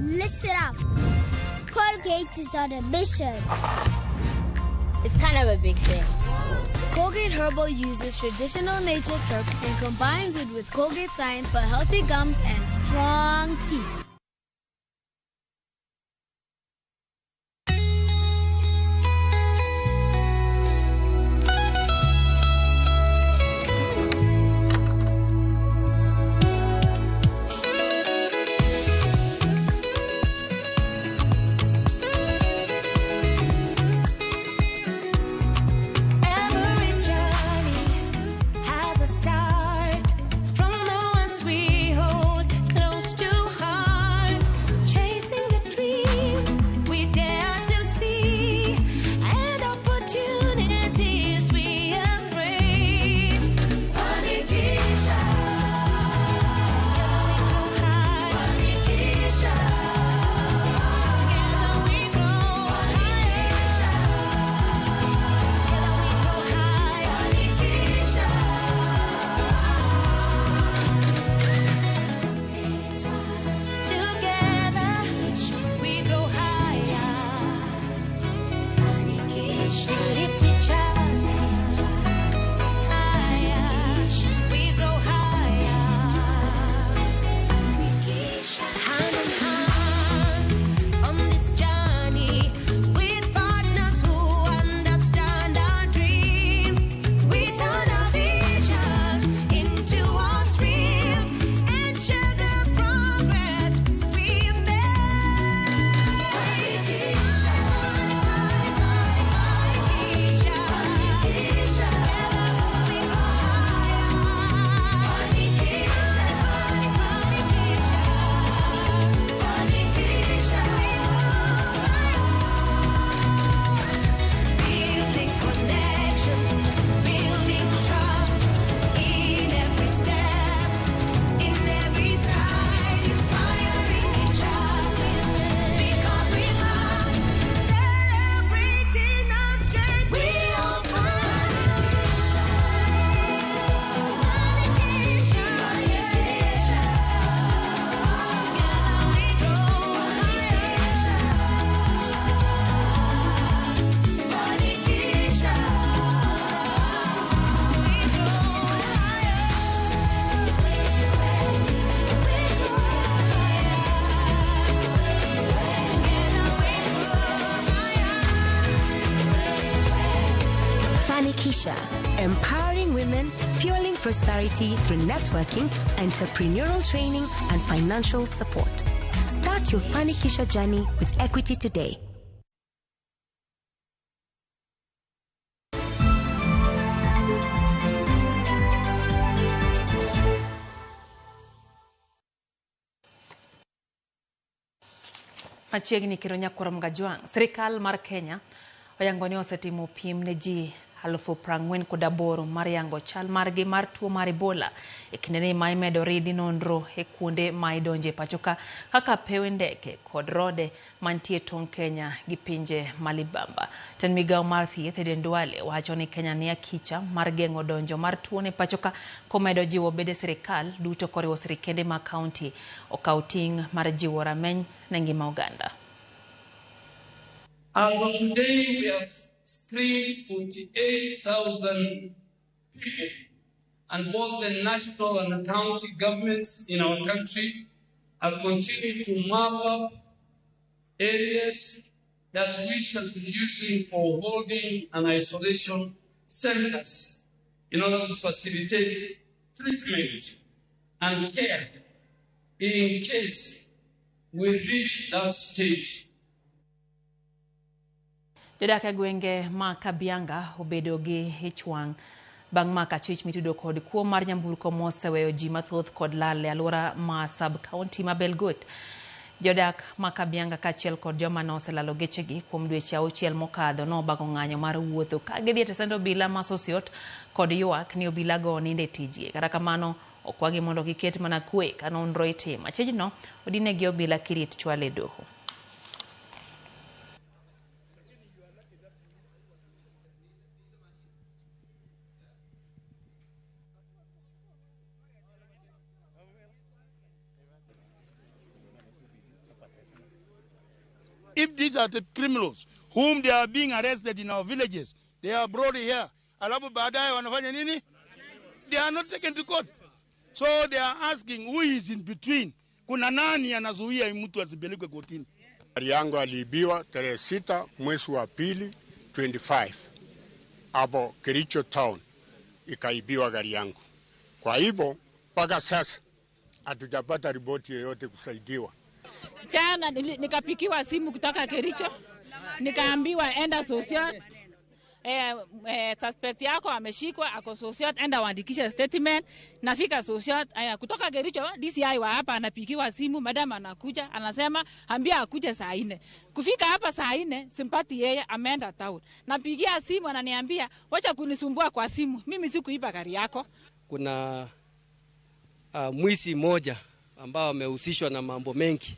[SPEAKER 3] Listen up. Colgate is on a mission.
[SPEAKER 4] It's kind of a big thing.
[SPEAKER 3] Colgate Herbal uses traditional nature's herbs and combines it with Colgate Science for healthy gums and strong teeth.
[SPEAKER 5] Start from the ones we hold close to heart. Fanikisha, empowering women, fueling prosperity through networking, entrepreneurial training, and financial support. Start your Fanikisha journey with Equity today.
[SPEAKER 1] Machiegni kiro nyakoro mgajwang. Sirikal mar Kenya oyangoni osetimo pim ne ji 48,000 mar yango chal margi mar tuo mar Ebola e kinde ni ma imedo ridi nonro e kuonde ma idonje pachoka kaka pewe ndeke kod rode mantie tong Kenya gi pinje malibamba. Ten migao mar thieth Eden Duale wacho ni Kenya ni akicha mar gengo donjo mar tuo ne pachoka komedo jiwo bede sirikal duto koriwo sirikende ma county okauting mar jiwo rameny na ngima oganda.
[SPEAKER 28] As of today, we have screened 48,000 people, and both the national and the county governments in our country have continued to map up areas that we shall be using for holding and isolation centers in order to facilitate treatment and care in case we reach that stage.
[SPEAKER 1] Jodak gwenge ma Kabianga obedo gi hichwang bang' maka chich mitudo kod kuo mar nyamburko moseweyo ji mathoth kod lal e alwora ma sub county ma Belgut. Jodak ma Kabianga kachiel kod joma noselalo gechegi kuom dweche 6 mokadho nobago ng'anyo mar wuotho ka gidhi e tesend obila ma Sosiot kod ywak ni obila go ninde tijie. Kata kamano okwagi mondo giket mana kwe ka nonro itimo. Achijno odinegi obila Kirit chwale doho.
[SPEAKER 6] If these are the criminals whom they are being arrested in our villages, they are brought here. Alafu baadaye wanafanya nini? They are not taken to court. So they are asking who is in between. Kuna nani anazuia mtu asipelekwe kotini?
[SPEAKER 7] Gari yangu aliibiwa tarehe 6 mwezi wa pili 25. Hapo Kericho town ikaibiwa gari yangu. Kwa hivyo mpaka sasa hatujapata ripoti yoyote kusaidiwa.
[SPEAKER 8] Jana nikapikiwa simu kutoka Kericho, nikaambiwa enda Sosiot, suspect yako ameshikwa, ako Sosiot, enda waandikishe statement. Nafika Sosiot, kutoka Kericho, DCI wa hapa anapikiwa simu, madam anakuja, anasema ambia akuje saa 4. Kufika hapa saa 4, simpati yeye ameenda town. Napigia simu ananiambia, wacha kunisumbua kwa simu, mimi sikuiba gari yako.
[SPEAKER 9] Kuna mwizi moja ambao amehusishwa na mambo mengi,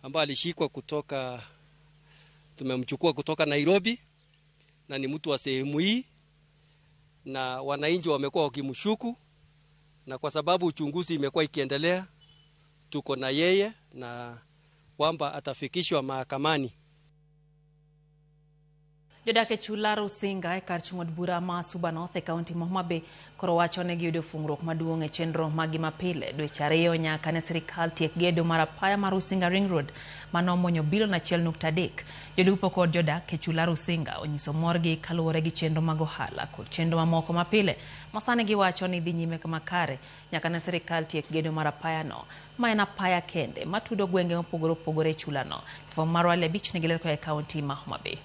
[SPEAKER 9] ambao alishikwa kutoka, tumemchukua kutoka Nairobi, na ni mtu wa sehemu hii, na wananchi wamekuwa wakimshuku, na kwa sababu uchunguzi imekuwa ikiendelea, tuko na yeye na kwamba atafikishwa mahakamani.
[SPEAKER 1] Jodak Chula Rusinga e kar chung'od bura ma Suba North e kaunti ma Homa Bay koro wacho ne giyudo fungruok maduong' e chenro magi mapile dweche 2 nyaka ne sirikal tiek gedo mar apaya mar Rusinga Ring Road manomonyo bilion 1.3. Jolupo kod jodak e Chula Rusinga onyiso morgi kaluwore gi chenro mag ohala kod chenro mamoko mapile masane giwacho ni dhi nyime kama kare nyaka ne sirikal tiek gedo mar apaya no ma en apaya kende matudo gwenge mopogore opogore e chula no. From Marwale Beach ne giler e kaunti ma Homa Bay.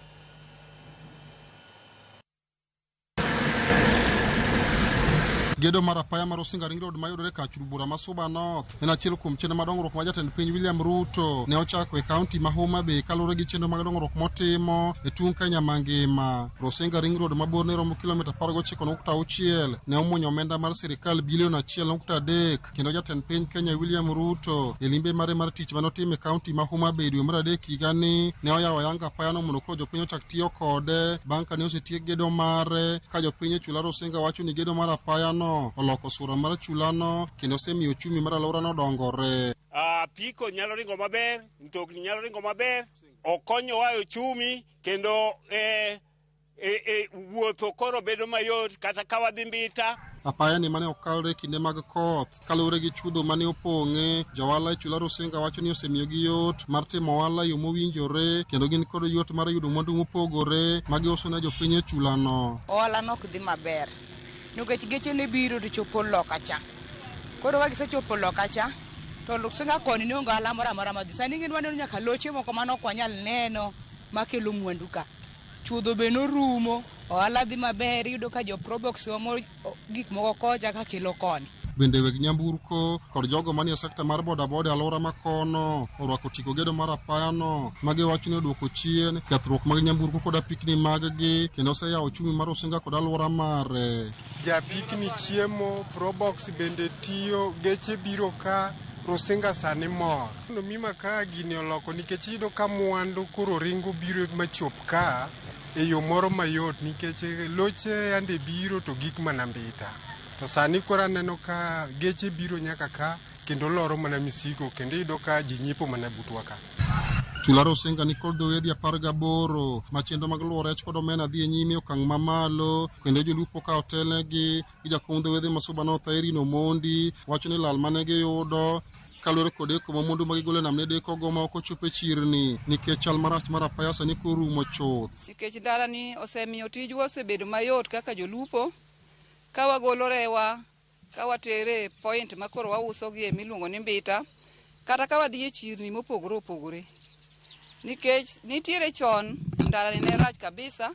[SPEAKER 10] Gedo mar apaya mar Rusinga Ring Road mayudore ka Chulbura ma Suba North en achiel kuom chenro madongruok ma jatend piny William Ruto ne ochako e kaunti ma Homa Bay kaluwore gi chenro mag dongruok motimo e tung Kenya mangima. Rusinga Ring Road mabor ne romo kilomita 19.6 ne omuonyo omenda mar sirikal bilion 1.3 kendo jatend piny Kenya William Ruto e limbe mare mar tich manotimo e kaunti ma Homa Bay dwe mar 3 higani ne oyawo ayanga apaya no mondo koro jopiny ochak tiyo kode bang' ka ne osetiek gedo mare ka jopiny e Chula Rusinga wacho ni gedo mar apaya no oloko sura mar chulano kendo semiyo chumi mar alwora no dongore.
[SPEAKER 7] Piko nyalo ringo maber, mtokni nyalo ringo maber, okonyo wayo chumi kendo
[SPEAKER 2] wuotho koro bedo mayot kata ka wadhi mbita.
[SPEAKER 10] Apaya ni mane okalre kinde mag koth kaluwore gi chuodho mane opong'e. Johala e chula Rusinga wacho ni osemiyogi yot mar timo ohala yo mowinjore kendo gin kod yot mar yudo mwandu mopogore ma giuso ne jopiny e chulano.
[SPEAKER 11] Ohala nok dhi maber nikech geche ne biro to chopo loka cha. Koro ka gisechopo loka cha to Rusinga koni ne onge ohala moro amora madhi. Sani gin waneno nyaka loche moko mane ok wanyal neno makelo mwandu ka. Chuodho be norumo, ohala dhi maber, yudo ka jo Probox omo gik moko kocha ka kelo koni.
[SPEAKER 10] Bende weg nyamburko kod jogo manie sekta mar bodaboda alwora makono orwako tiko gedo mar apayano ma giwacho ni oduoko chien kethruok mag nyamburko kod apikni mag-gi kendo oseyawo uchumi mar Rusinga kod alwora mare.
[SPEAKER 7] Japikni chiemo, Probox bende tiyo, geche biro ka, Rusinga sani mor. Mima ka gini oloko nikech iyudo ka mwandu koro ringo biro machop ka e yo moro mayot nikech loche ande biro to gik mana mbita. To sani kora neno ka geche biro nyaka ka kendo loro mana misigo kendo iyudo ka ji nyiepo mana butwa ka. Chula Rusinga ni kod dhoudi 18 machendo mag luwo rech kod omena dhi e nyime okang' mamalo kendo jolupo ka otelnegi gi jakom dhoudi Masuba North Mondi wacho ni lal mane giyudo kaluwore kod eko ma mwandu ma gigolo nam ne deko go ma ok ochopo e chirni nikech chal marach mar apaya sani korumo chuth.
[SPEAKER 11] Nikech ndara ni osemiyo tijwa osebedo mayot kaka jolupo ka wagolo rewa ka watere point ma koro wauso gi miluongo ni mbita kata ka wadhi e chirni mopogore opogore. Nikech nitiere chon ndara ni ne rach kabisa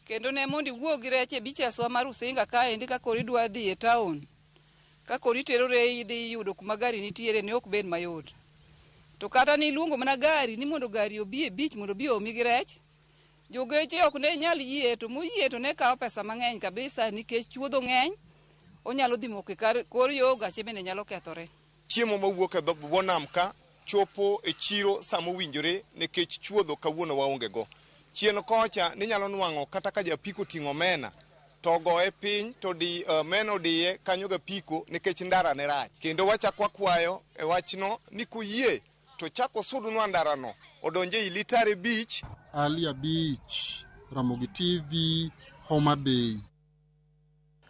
[SPEAKER 11] kendo ne mondi wuog gi rech e bicheswa mar Rusinga kaendi ka koro idwa dhi e town ka koro iterore idhi yudo kuma gari nitiere ne ok bed mayot. To kata ni luongo mana gari ni mondo gari obi e beach mondo obi omi gi rech, jogeche ok ne nyal yie to moyie to ne kawo pesa mang'eny kabisa nikech chuodho ng'eny onyalo dhi moko kor yo gache bende nyalo kethore.
[SPEAKER 12] Chiemo mawuok e dho nam ka chopo e chiro samo winjore nikech chuodho kawuono waonge go. Chien kocha ni nyalo nwang'o kata ka japiko ting'o mena to goe piny to di meno diye kanyo ga piko nikech ndara ne rach. Kendo wachak wakwayo e wachno ni kuyie to chako sudunwa ndara no odonje i Litare Beach.
[SPEAKER 10] Alia Beach, Ramogi TV, Homa Bay.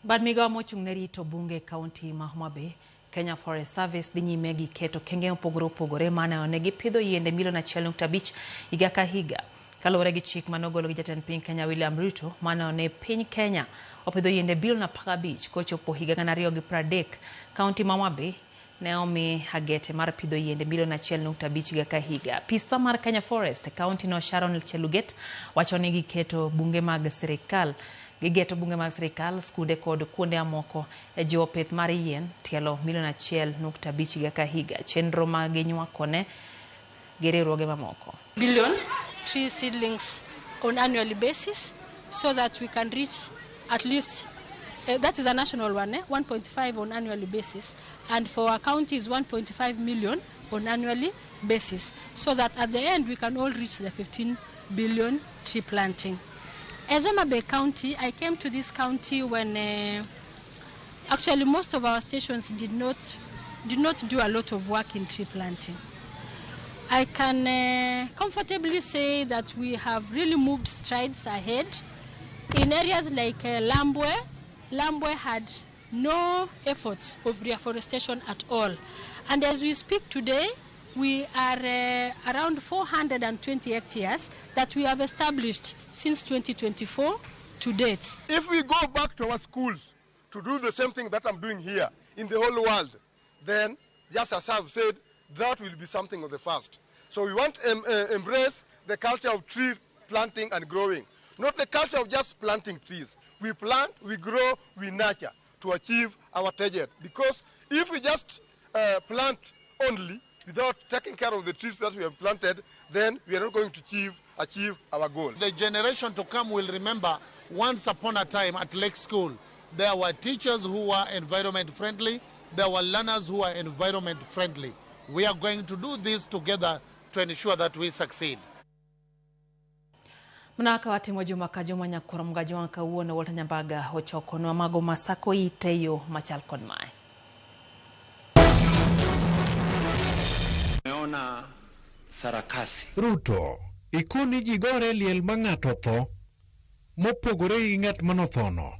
[SPEAKER 1] Bad migawo mochung' ne rito bunge kaunti ma Homa Bay, Kenya Forest Service dhi nyime gi keto kenge opogore opogore mana ne gipidho yiende milion 1.5 higa ka higa. Kaluwore gi chik manogolo gi jatend piny Kenya William Ruto mano ne piny Kenya opidho yiende bilion 15 kochopo higa 2030. Kaunti ma Homa Bay ne omi hagete mar pidho yiende milion 1.5 higa ka higa. Pisa mar Kenya Forest kaunti no Sharon Cheluget wacho ni giketo bunge mag sirikal skunde kod kuonde amoko e jiwo pith mar yien tielo milion 1.5 higa ka higa. Chenro mag nywakone gi riwruoge mamoko.
[SPEAKER 13] Billion tree seedlings on annually basis so that we can reach at least that is a national one, 1.5 on annually basis, and for our county is 1.5 million on annually basis, so that at the end we can all reach the 15 billion tree planting. As Homa Bay County, I came to this county when actually most of our stations did not do a lot of work in tree planting. I can comfortably say that we have really moved strides ahead. In areas like Lambwe had no efforts of reforestation at all. And as we speak today, we are around 420 hectares that we have established since 2024 to date.
[SPEAKER 14] If we go back to our schools to do the same thing that I'm doing here in the whole world, then, just as I've said, that will be something of the first. So we want to embrace the culture of tree planting and growing, not the culture of just planting trees. We plant, we grow, we nurture to achieve our target. Because if we just plant only without taking care of the trees that we have planted, then we are not going to achieve our goal.
[SPEAKER 6] The generation to come will remember once upon a time at Lake School, there were teachers who were environment friendly, there were learners who were environment friendly. We are going to do this together to ensure that we succeed.
[SPEAKER 1] Mnaka watimo juma ka juma nyakoro mga juma ka uono Walter Nyambaga ochoko no mago masako iteyo machal kod mae.
[SPEAKER 15] Meona sarakasi.
[SPEAKER 16] Ruto ikoni jigore liel mang'ato tho
[SPEAKER 15] mopogore gi ng'at manothono.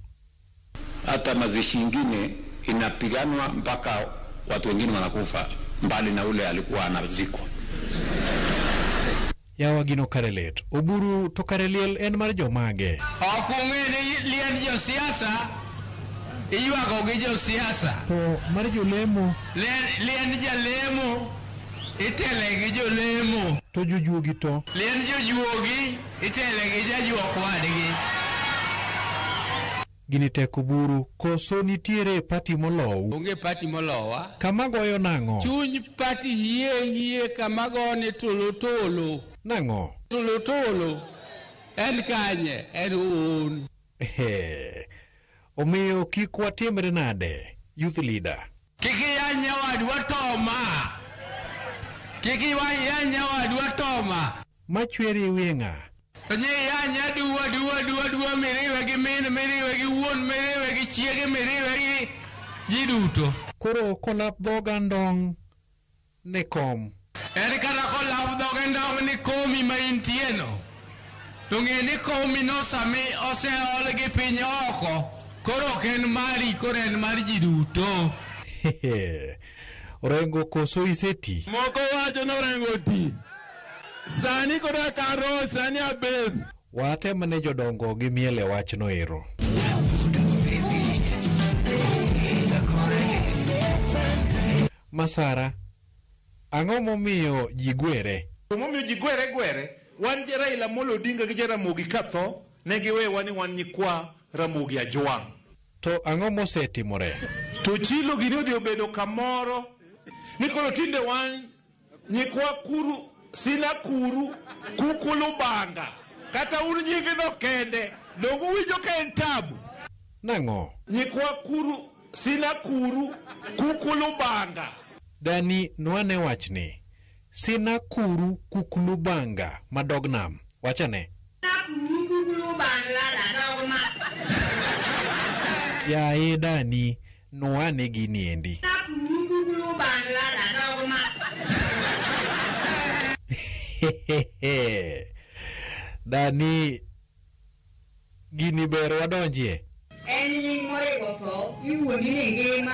[SPEAKER 16] Hata mazishi ingine inapiganwa mpaka watu wengine wanakufa mbali na ule alikuwa anazikwa.
[SPEAKER 15] Yawa gino karelet oburu to kareliel en mar jomage.
[SPEAKER 17] Okung'e lien jo siasa iywago gi jo siasa.
[SPEAKER 15] To mar jolemo
[SPEAKER 17] lien jalemo itele gi jolemo.
[SPEAKER 15] To jojuogi to
[SPEAKER 17] lien jojuogi itele gi jajuok wadgi.
[SPEAKER 15] Gini teko buru koso nitiere pati molow.
[SPEAKER 17] Onge pati molowa.
[SPEAKER 15] Kama goyo nang'o?
[SPEAKER 17] Chuny pati hie kama gone tolo.
[SPEAKER 15] Nang'o?
[SPEAKER 17] Tolo. En kanye, en un.
[SPEAKER 15] Omiyo kik watimre nade, youth leader.
[SPEAKER 17] Kiki yanya wadwa toma.
[SPEAKER 15] Machweri wieng'a.
[SPEAKER 17] Nye yanya duwa miriwe gi min, miriwe gi wuon, miriwe gi chiege, miriwe gi jiduto.
[SPEAKER 15] Koro kolap dhoga ndong ne kom.
[SPEAKER 17] Eri kata kolap dhoga ndong ni komi ma intieno. Tung'e ni komi no sami oseol gi piny oko. Koro ken mari, koro en mar jiduto.
[SPEAKER 15] Orengo koso iseti.
[SPEAKER 17] Moko wacho no orengo ti. Sani koda karo, sani abed.
[SPEAKER 15] Watema ne jodongo gi miele wach no ero. Masara, ang'o momiyo ji gwere?
[SPEAKER 18] Momiyo ji gwere, wan je Raila Amolo Odinga gi Jaramogi katho, ne giwewa ni wan nyikwa Ramogi Ajwang'.
[SPEAKER 15] To ang'o mosetimore?
[SPEAKER 18] To chilo gini odhi obedo kamoro, ni koro tinde wan nyikwa kuru, sina kuru, kukulu banga. Kata uru nyingino kende, dongu wijo ka en tabu.
[SPEAKER 15] Nang'o?
[SPEAKER 18] Nyikwa kuru, sina kuru, kukulu banga.
[SPEAKER 15] Dani nwane wachni. Sina kuru kukulu banga madognam. Wachane.
[SPEAKER 17] Kuru kukulu banga la dogma.
[SPEAKER 15] Ya Dani nwane gini endi.
[SPEAKER 17] Kuru kukulu banga la dogma.
[SPEAKER 15] Dani gini ber wadonjie.
[SPEAKER 17] En nying morego to iwuoni ni ngima.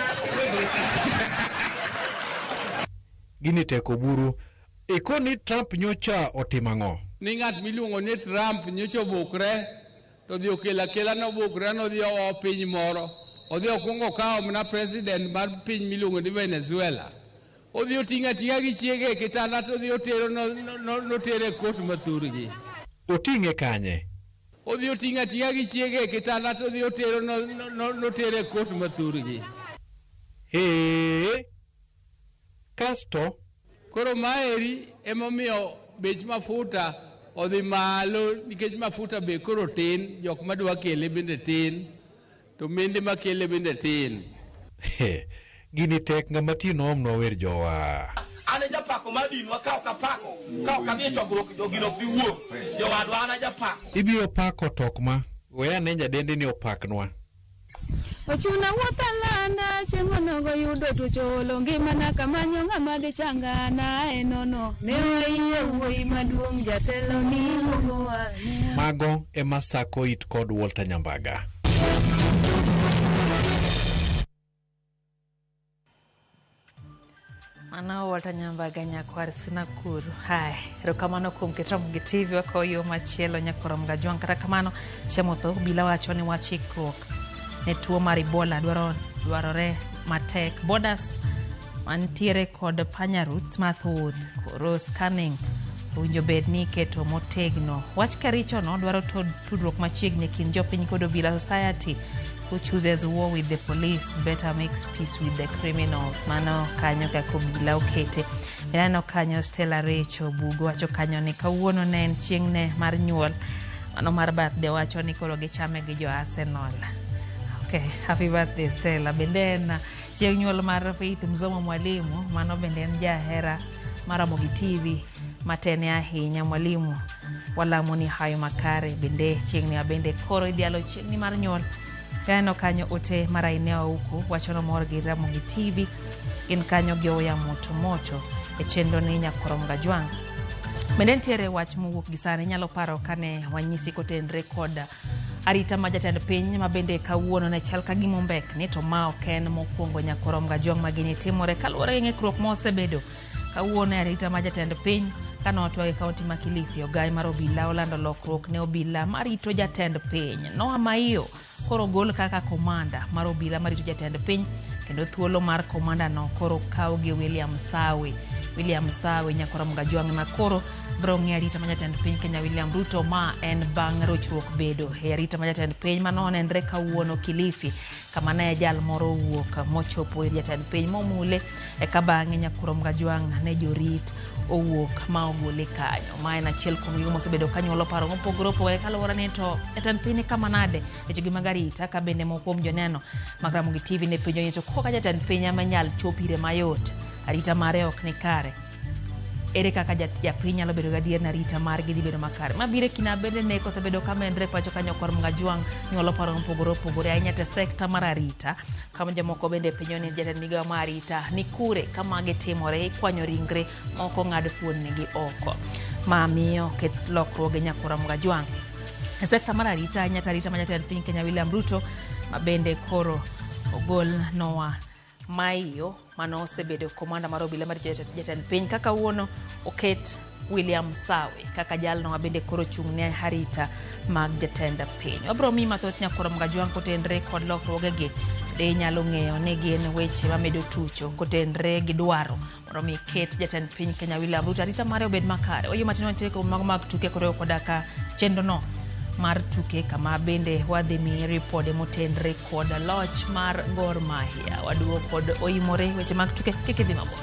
[SPEAKER 15] Gini teko buru. Iko ni Trump nyocha otimang'o?
[SPEAKER 17] Ni ng'at miluongo ni Trump nyocha obokre, to dhi okela nobokre no dhi owo piny moro. Odhi okwongo kawo mana president mar piny miluongo ni Venezuela. Odhi oting'a gi chiege e kitanda to odhi otero notere kot mathurgi.
[SPEAKER 15] Oting'e kanye?
[SPEAKER 17] Odhi oting'a gi chiege e kitanda to odhi otero notere kot mathurgi.
[SPEAKER 15] Kasto
[SPEAKER 17] koro maeri emomiyo bech mafuta odhi malo, nikech mafuta be koro tin, jok madwa kele bende tin, to mende makele bende tin.
[SPEAKER 15] Gini tek ng'ama tino omno wer jowa.
[SPEAKER 19] Ane japako madinwa kao kapako, kao kadhi chokruok jogino biwuo, jowadwa ane japako.
[SPEAKER 15] Ibiro pako tokma, weya ne nyadendi ni opaknwa.
[SPEAKER 20] Ochuna wuothalanda chieng'o nogo yudo tucho longi mana kamanyo ng'ama de changana enono ne waiye wuoi maduong' jatelo ni lugowa.
[SPEAKER 15] Mago ema sako it kod Walter Nyambaga.
[SPEAKER 1] Mano Walter Nyambaga nyakwar sina kuru. Hai, erokamano kuom Ramogi TV wako yo machielo nyakoro Ramogi Ajwang'. Kata kamano Chemotho bila wacho ni wach ikruok ne tuo mar Ebola dwarore matek. Borders mantiere kod panya roots mathoth koro scanning winjo bed ni keto motegno. Wach karicho no dwaro tudruok machiegni kind jopiny kod obila. Society who chooses war with the police better makes peace with the criminals. Mano kanyo kako obila okete. Mano kanyo Stella Recho Bugo wacho kanyo ni kawuono ne en chieng'ne mar nyuol. Mano mar birthday wacho ni koro gichame gi jo Arsenal. Okay, happy birthday Stella. Bende en chieng' nyuol mar Faith Mzomo Mwalimu. Mano bende en jahera mar Ramogi TV matene ahinya. Mwalimu walamo ni hayo makare. Bende chieng'ni bende koro idialo chieng'ni mar nyuol. Kano kanyo ote maraineo huku wachono mor gi Ramogi TV in kanyo gioya moto e chenro ni nyakoro Ramogi Ajwang'. Bende ntiere wach mowuok gi sani nyalo paro kane wanyisi kotenre kod arita ma jatend piny mabende kawuono ne chal ka gimombek ni to ma oken mokwongo nyakorom gajwang' magini timore kaluwore gi ng'ikruok mosebedo kawuono arita ma jatend piny kanotwa e kaunti ma Kilifi. Ogai mar obila olando lokruok ne obila marito jatend piny. Noah Maiyo koro gol kaka komanda mar obila marito jatend piny, kendo thuolo mar komanda no koro kaw gi William Sawe nyakorom gajwang' ma koro bro ng'e arita ma jatend piny Kenya William Ruto ma en bang' rochruok bedo e arita ma jatend piny manonenre kawuono Kilifi kama ne jal moro wuok mochopo e jatend piny momule e ka bang'e nyakorom gajwang' ne jorit owuok ma ogole kanyo. Ma en achiel kuom gigo mosebedo kanyuolo paro mopogore opogore kaluwore ni to jatend piny kama nade wechegi mag arita ka bende mokuom joneno mag Ramogi TV ne penjo ni to koka jatend piny ama nyal chopire mayot arita mare ok ni kare, ere kaka japiny nyalo bedo gadier na arita margi dhi bedo makare. Mabire kina bende ne kosebedo kamaendre pacho ka nyakorom gajwang' nyuolo paro mopogore opogore ahinya te sekta mar arita, kama jomoko bende penjo ni jatend migawo mar arita ni kure kama gitimore ikwanyo ringre moko ng'ad fuonnigi oko. Ma miyo ket lokruoge nyakorom gajwang' e sekta mar arita ahinya arita ma jatend piny Kenya William Ruto mabende koro ogol Noah Maiyo mano osebedo komanda mar obila mar jatend piny kaka wuono oket William Sawe kaka jalno mabende koro chung'ne arita mag jatend piny. Wabro mi mathoth nyakorom gajwang' kotenre kod lokruogegi de nyalo ng'eyo ni gin weche mamedo tucho kotenre gi dwaro mondo mi ket jatend piny Kenya William Ruto arita mare obed makare. Oyo matino nteko mag tuke koro kodaka chendo no mar tuke kama bende wadhi mi ripode motenre kod loch mar Gor Mahia. Waduo kod oimore weche mag tuke kik idhi mabor.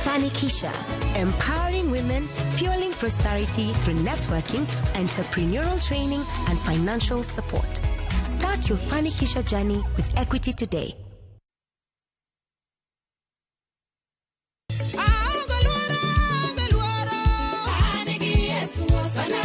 [SPEAKER 5] Fanikisha, empowering women, fueling prosperity through networking, entrepreneurial training, and financial support. Start your Fanikisha journey with Equity today.
[SPEAKER 20] Sana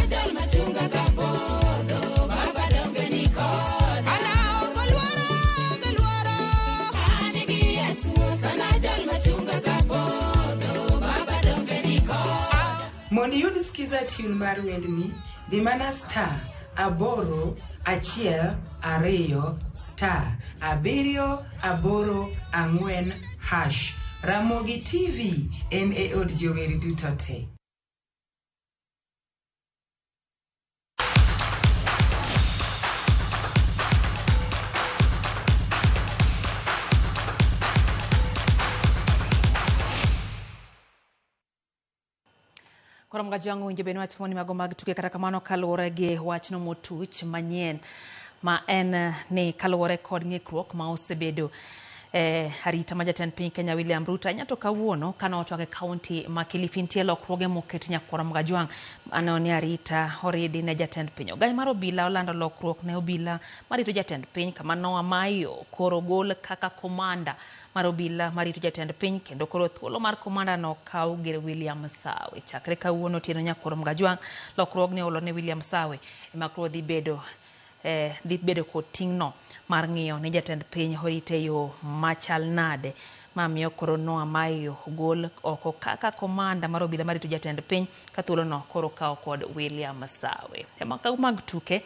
[SPEAKER 4] Mondo iyud skiza tune mar wendni, dhi mana star 812 star 784 hash. Ramogi TV en e od joweri duto te.
[SPEAKER 1] Koro mga jangu winjo beno wach moni mago mag tuke kata kamano kaluwore gi wachno motuch manyien ma en ni kaluwore kod ng'ikruok ma osebedo arita ma jatend piny Kenya William Ruto nyato kawuono kana otwake kaunti ma Kilifi nitie lokruoge moket nyakwara mga jwang ano ni arita oridi ne jatend piny. Ogai mar obila olando lokruok ne obila marito jatend piny kama Noah Mayo koro gol kaka komanda mar obila marito jatend piny kendo koro thuolo mar komanda no kaw gi William Sawe. Chakre kawuono tieno nyakwara mga jwang lokruok ne olo ne William Sawe ema koro dhi bedo kod ting'no mar ng'iyo ne jatend piny horite yo machal nade mamiyo koro Noah Mayo gol oko kaka komanda mar obila marito jatend piny ka thuolo no koro kaw kod William Sawe. Ema mag tuke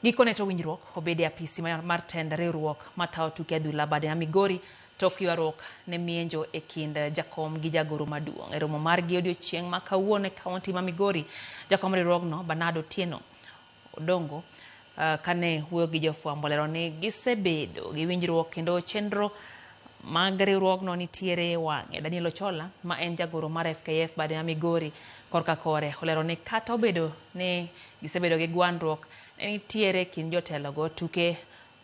[SPEAKER 1] gikone to winjruok obede apisi mar tend riwruok matawo tuke adhula bade Migori tok ywaruok ne mienjo e kind jakom gi jagoro maduong'. E romo mar gi odiochieng' ma kawuono e kaunti ma Migori, jakom riwruogno Bernardo Tieno Odongo kane wuoyo gi jofwambo lero ni gisebedo gi winjruok kendo chenro mag riwruogno nitiere wang'e. Daniel Ochola ma en jagoro mar FKF bade Migori korka kore olero ni kata obedo ni gisebedo gi gwandruok nitiere kind jotelo go tuke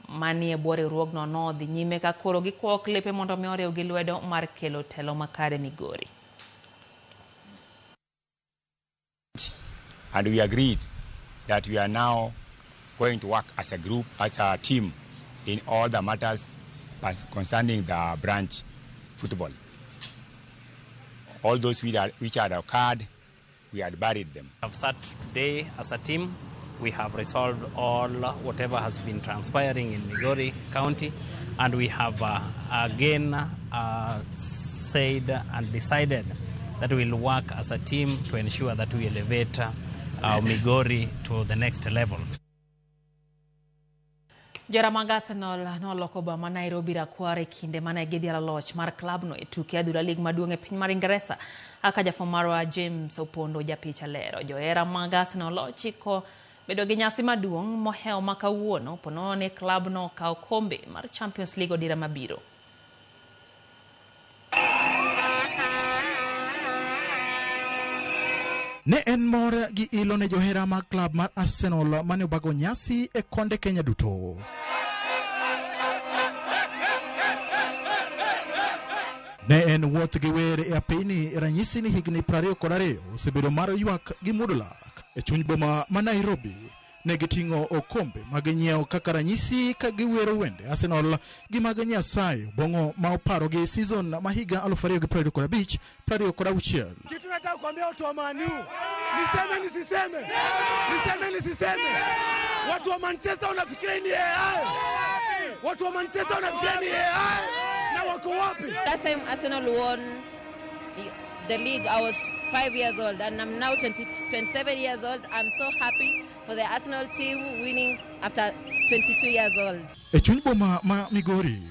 [SPEAKER 1] manie bwo riwruogno no dhi nyime ka koro gikwok lepe mondo mi oriw gi lwedo mar kelo telo makare Migori.
[SPEAKER 21] And we agreed that we are now going to work as a group, as a team, in all the matters concerning the branch football. All those which had occurred, we had buried them.
[SPEAKER 22] We have sat today as a team. We have resolved all whatever has been transpiring in Migori County, and we have again said and decided that we will work as a team to ensure that we elevate Migori to the next level.
[SPEAKER 1] Jara mag Arsenal noloko ba ma Nairobi rakware kinde mana gedi ala loch mar club no e tuke adhula lig maduong' e piny mar Ingresa aka jafomaro James Opondo japicha lero johera mag Arsenal lochiko bedo gi nyasi maduong' mohew makawuono pono ne club no kaw kombe mar Champions League odira mabiro.
[SPEAKER 15] Ne en mor gi ilo ne johera mag klab mar Arsenal mane obago nyasi e konde Kenya duto. Ne en wuoth gi wer e apini ranyisi ni higni 22 osebedo mar ywak gi mudulak e chuny boma ma Nairobi. Ne giting'o okombe mag nyiewo kaka ranyisi ka giwero wende Arsenal gi mag Nyasaye bongo ma oparo gi season ma higa 2025-26.
[SPEAKER 23] Kitu nataka kuambia watu wa Man U, niseme. Watu wa Manchester wanafikiria ni AI. Watu wa Manchester wanafikiria ni AI. Na wako wapi?
[SPEAKER 24] Last time Arsenal won the league, I was 5 years old, and I'm now 27 years old. I'm so happy for the Arsenal team winning after 22 years old.
[SPEAKER 15] E chuny boma ma Migori,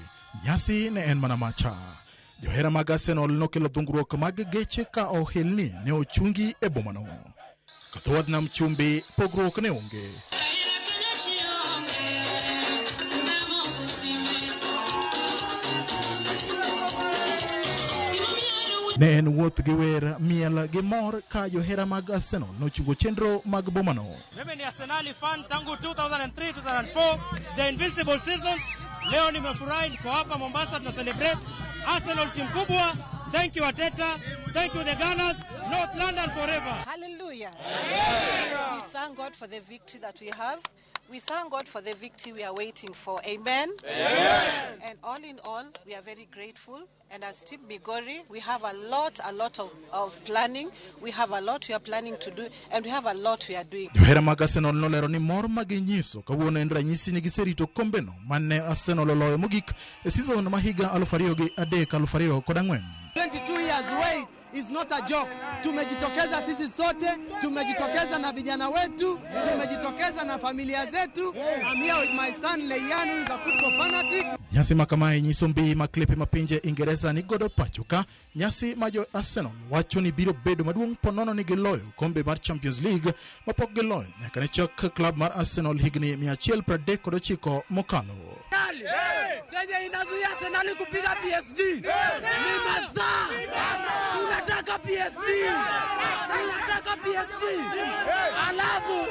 [SPEAKER 15] nyasi ne en mana macha. Johera mag Arsenal nokelo dhungruok mag geche ka ohelni ne ochungi e boma no. Kathoad nam chumbi pogruok ne onge. Ne en wuoth gi wer miel gi mor ka johera mag Arsenal nochungo chenro mag boma no.
[SPEAKER 25] Mimi ni Arsenal fan tangu 2003-2004, the invincible seasons. Leo nimefurahi niko hapa Mombasa tuna celebrate Arsenal team kubwa. Thank you Ateta, thank you the Gunners, North London forever.
[SPEAKER 26] Hallelujah. We thank God for the victory that we have. We thank God for the victory we are waiting for. Amen? Amen. And all in all, we are very grateful. And as Team Migori, we have a lot of planning. We have a lot we are planning to do, and we have a lot we are doing.
[SPEAKER 15] Johera mag Arsenal nolero ni mor maginyiso kawuono en ranyisi ni giserito kombeno mane Arsenal oloyo mogik e season ma higa 2003-2004.
[SPEAKER 2] 22 years wait is not a joke. Tumejitokeza sisi sote, tumejitokeza na vijana wetu, tumejitokeza na familia zetu. I'm here with my son Leyan, who is a football fanatic.
[SPEAKER 15] Nyasi makamae nyisombi maklipi mapinje Ingereza ni godo pachuka. Nyasi majo Arsenal wacho ni biro bedo maduong' ponono ni giloyo kombe mar Champions League mapok giloyo nyaka ne chak club mar Arsenal higni 139 mokalo.
[SPEAKER 3] Chenye inazuia Arsenal kupiga PSG ni masaa. Tunataka PSG. Tunataka PSG. Alafu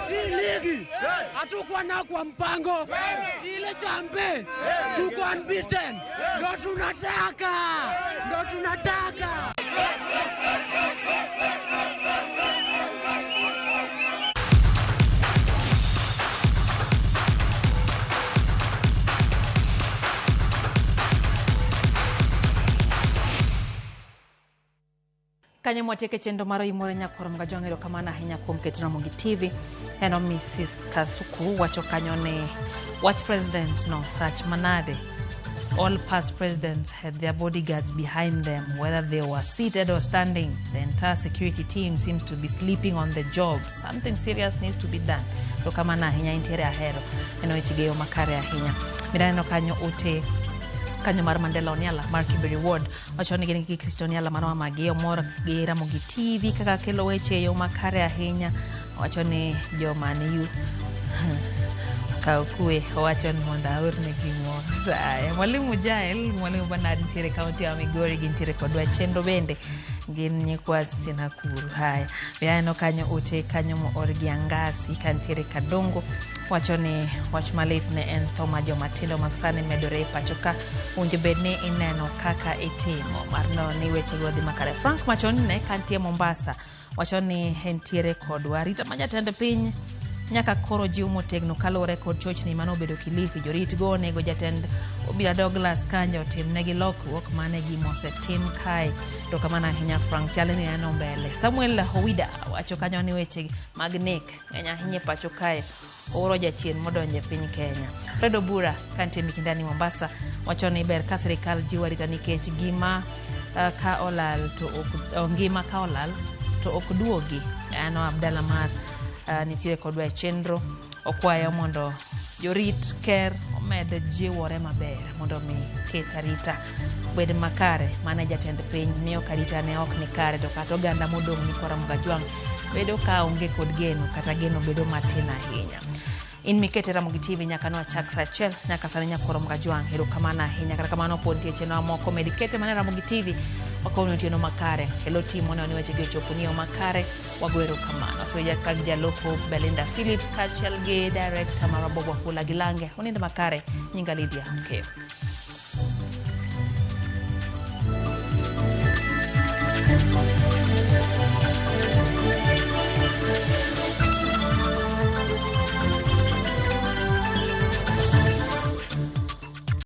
[SPEAKER 3] hii ligi hatukuwa na kwa mpango. Ile champe tuko unbeaten. Ndio tunataka.
[SPEAKER 1] Kanye mwateke chendo maro imore nyakoro mga jongero kamana hinya kuom ketina Mogi TV eno Mrs. Kasuku wacho kanyone watch president no rach manade. All past presidents had their bodyguards behind them, whether they were seated or standing. The entire security team seems to be sleeping on the job. Something serious needs to be done. To kamana hinya intere ahero eno ichigeo makare ahinya. Midano kanyo ute kanyo mar Mandela Oniala mar Kiberi Ward wacho ni gin Kristo Oniala mano mageo mor gi Ramogi TV kaka kelo weche yo makare ahinya wacho ni joma ni yu kaukue wacho ni monda urne gimo sae mwalimu Jael mwalimu Bernard ntiere county ya Migori gintiere kodwa chendo bende gin nyikwaz tina kuru haya biano kanyo ute kanyo mo orgiangasi kantiere Kadongo wacho ni wach malit ne en thoma joma tindo maksani medore pachoka unje bedne ineno kaka itimo marno ni weche godhi makare. Frank Machon ne kantie Mombasa wacho ni entiere kodwa rita majatende piny nyaka koro jiw motegno kalore kod chochni mano bedo Kilifi. Jorit go nego jatend obila Douglas Kanja otim negi lokruok mane gi mosetim kai to kamana hinya Frank Chaleni eno mbele. Samuel Howida wacho kanyo ni weche magnek enya hinye pacho kai oro jachien modonje piny Kenya. Fredo Bura kantie Mikindani Mombasa wacho ni ber ka sirikal jiwa rita nikech gima ka olal to ngima ka olal to okduogi. Ano Abdalla Mar nitiere kodwa chenro okwayo mondo jorit ker omed jiwore maber mondo mi ketarita bed makare mane jatend piny miyo karita ne ok ni kare to kata oganda modong' ni Ramogi Jwang bedo ka onge kod geno kata geno bedo matin ahinya. In mikete Ramogi TV nyaka no chak sachel nyaka sani nyaka Ramogi Jwang hero kamana hinya kata kamano pontie cheno moko medikete mane Ramogi TV wakono tieno makare hello team one weche gi chopunio makare wagwero kamano so ya kagja loko Belinda Phillips kachel ge director Marabobo Hula Gilange uninde makare nyinga Lydia okay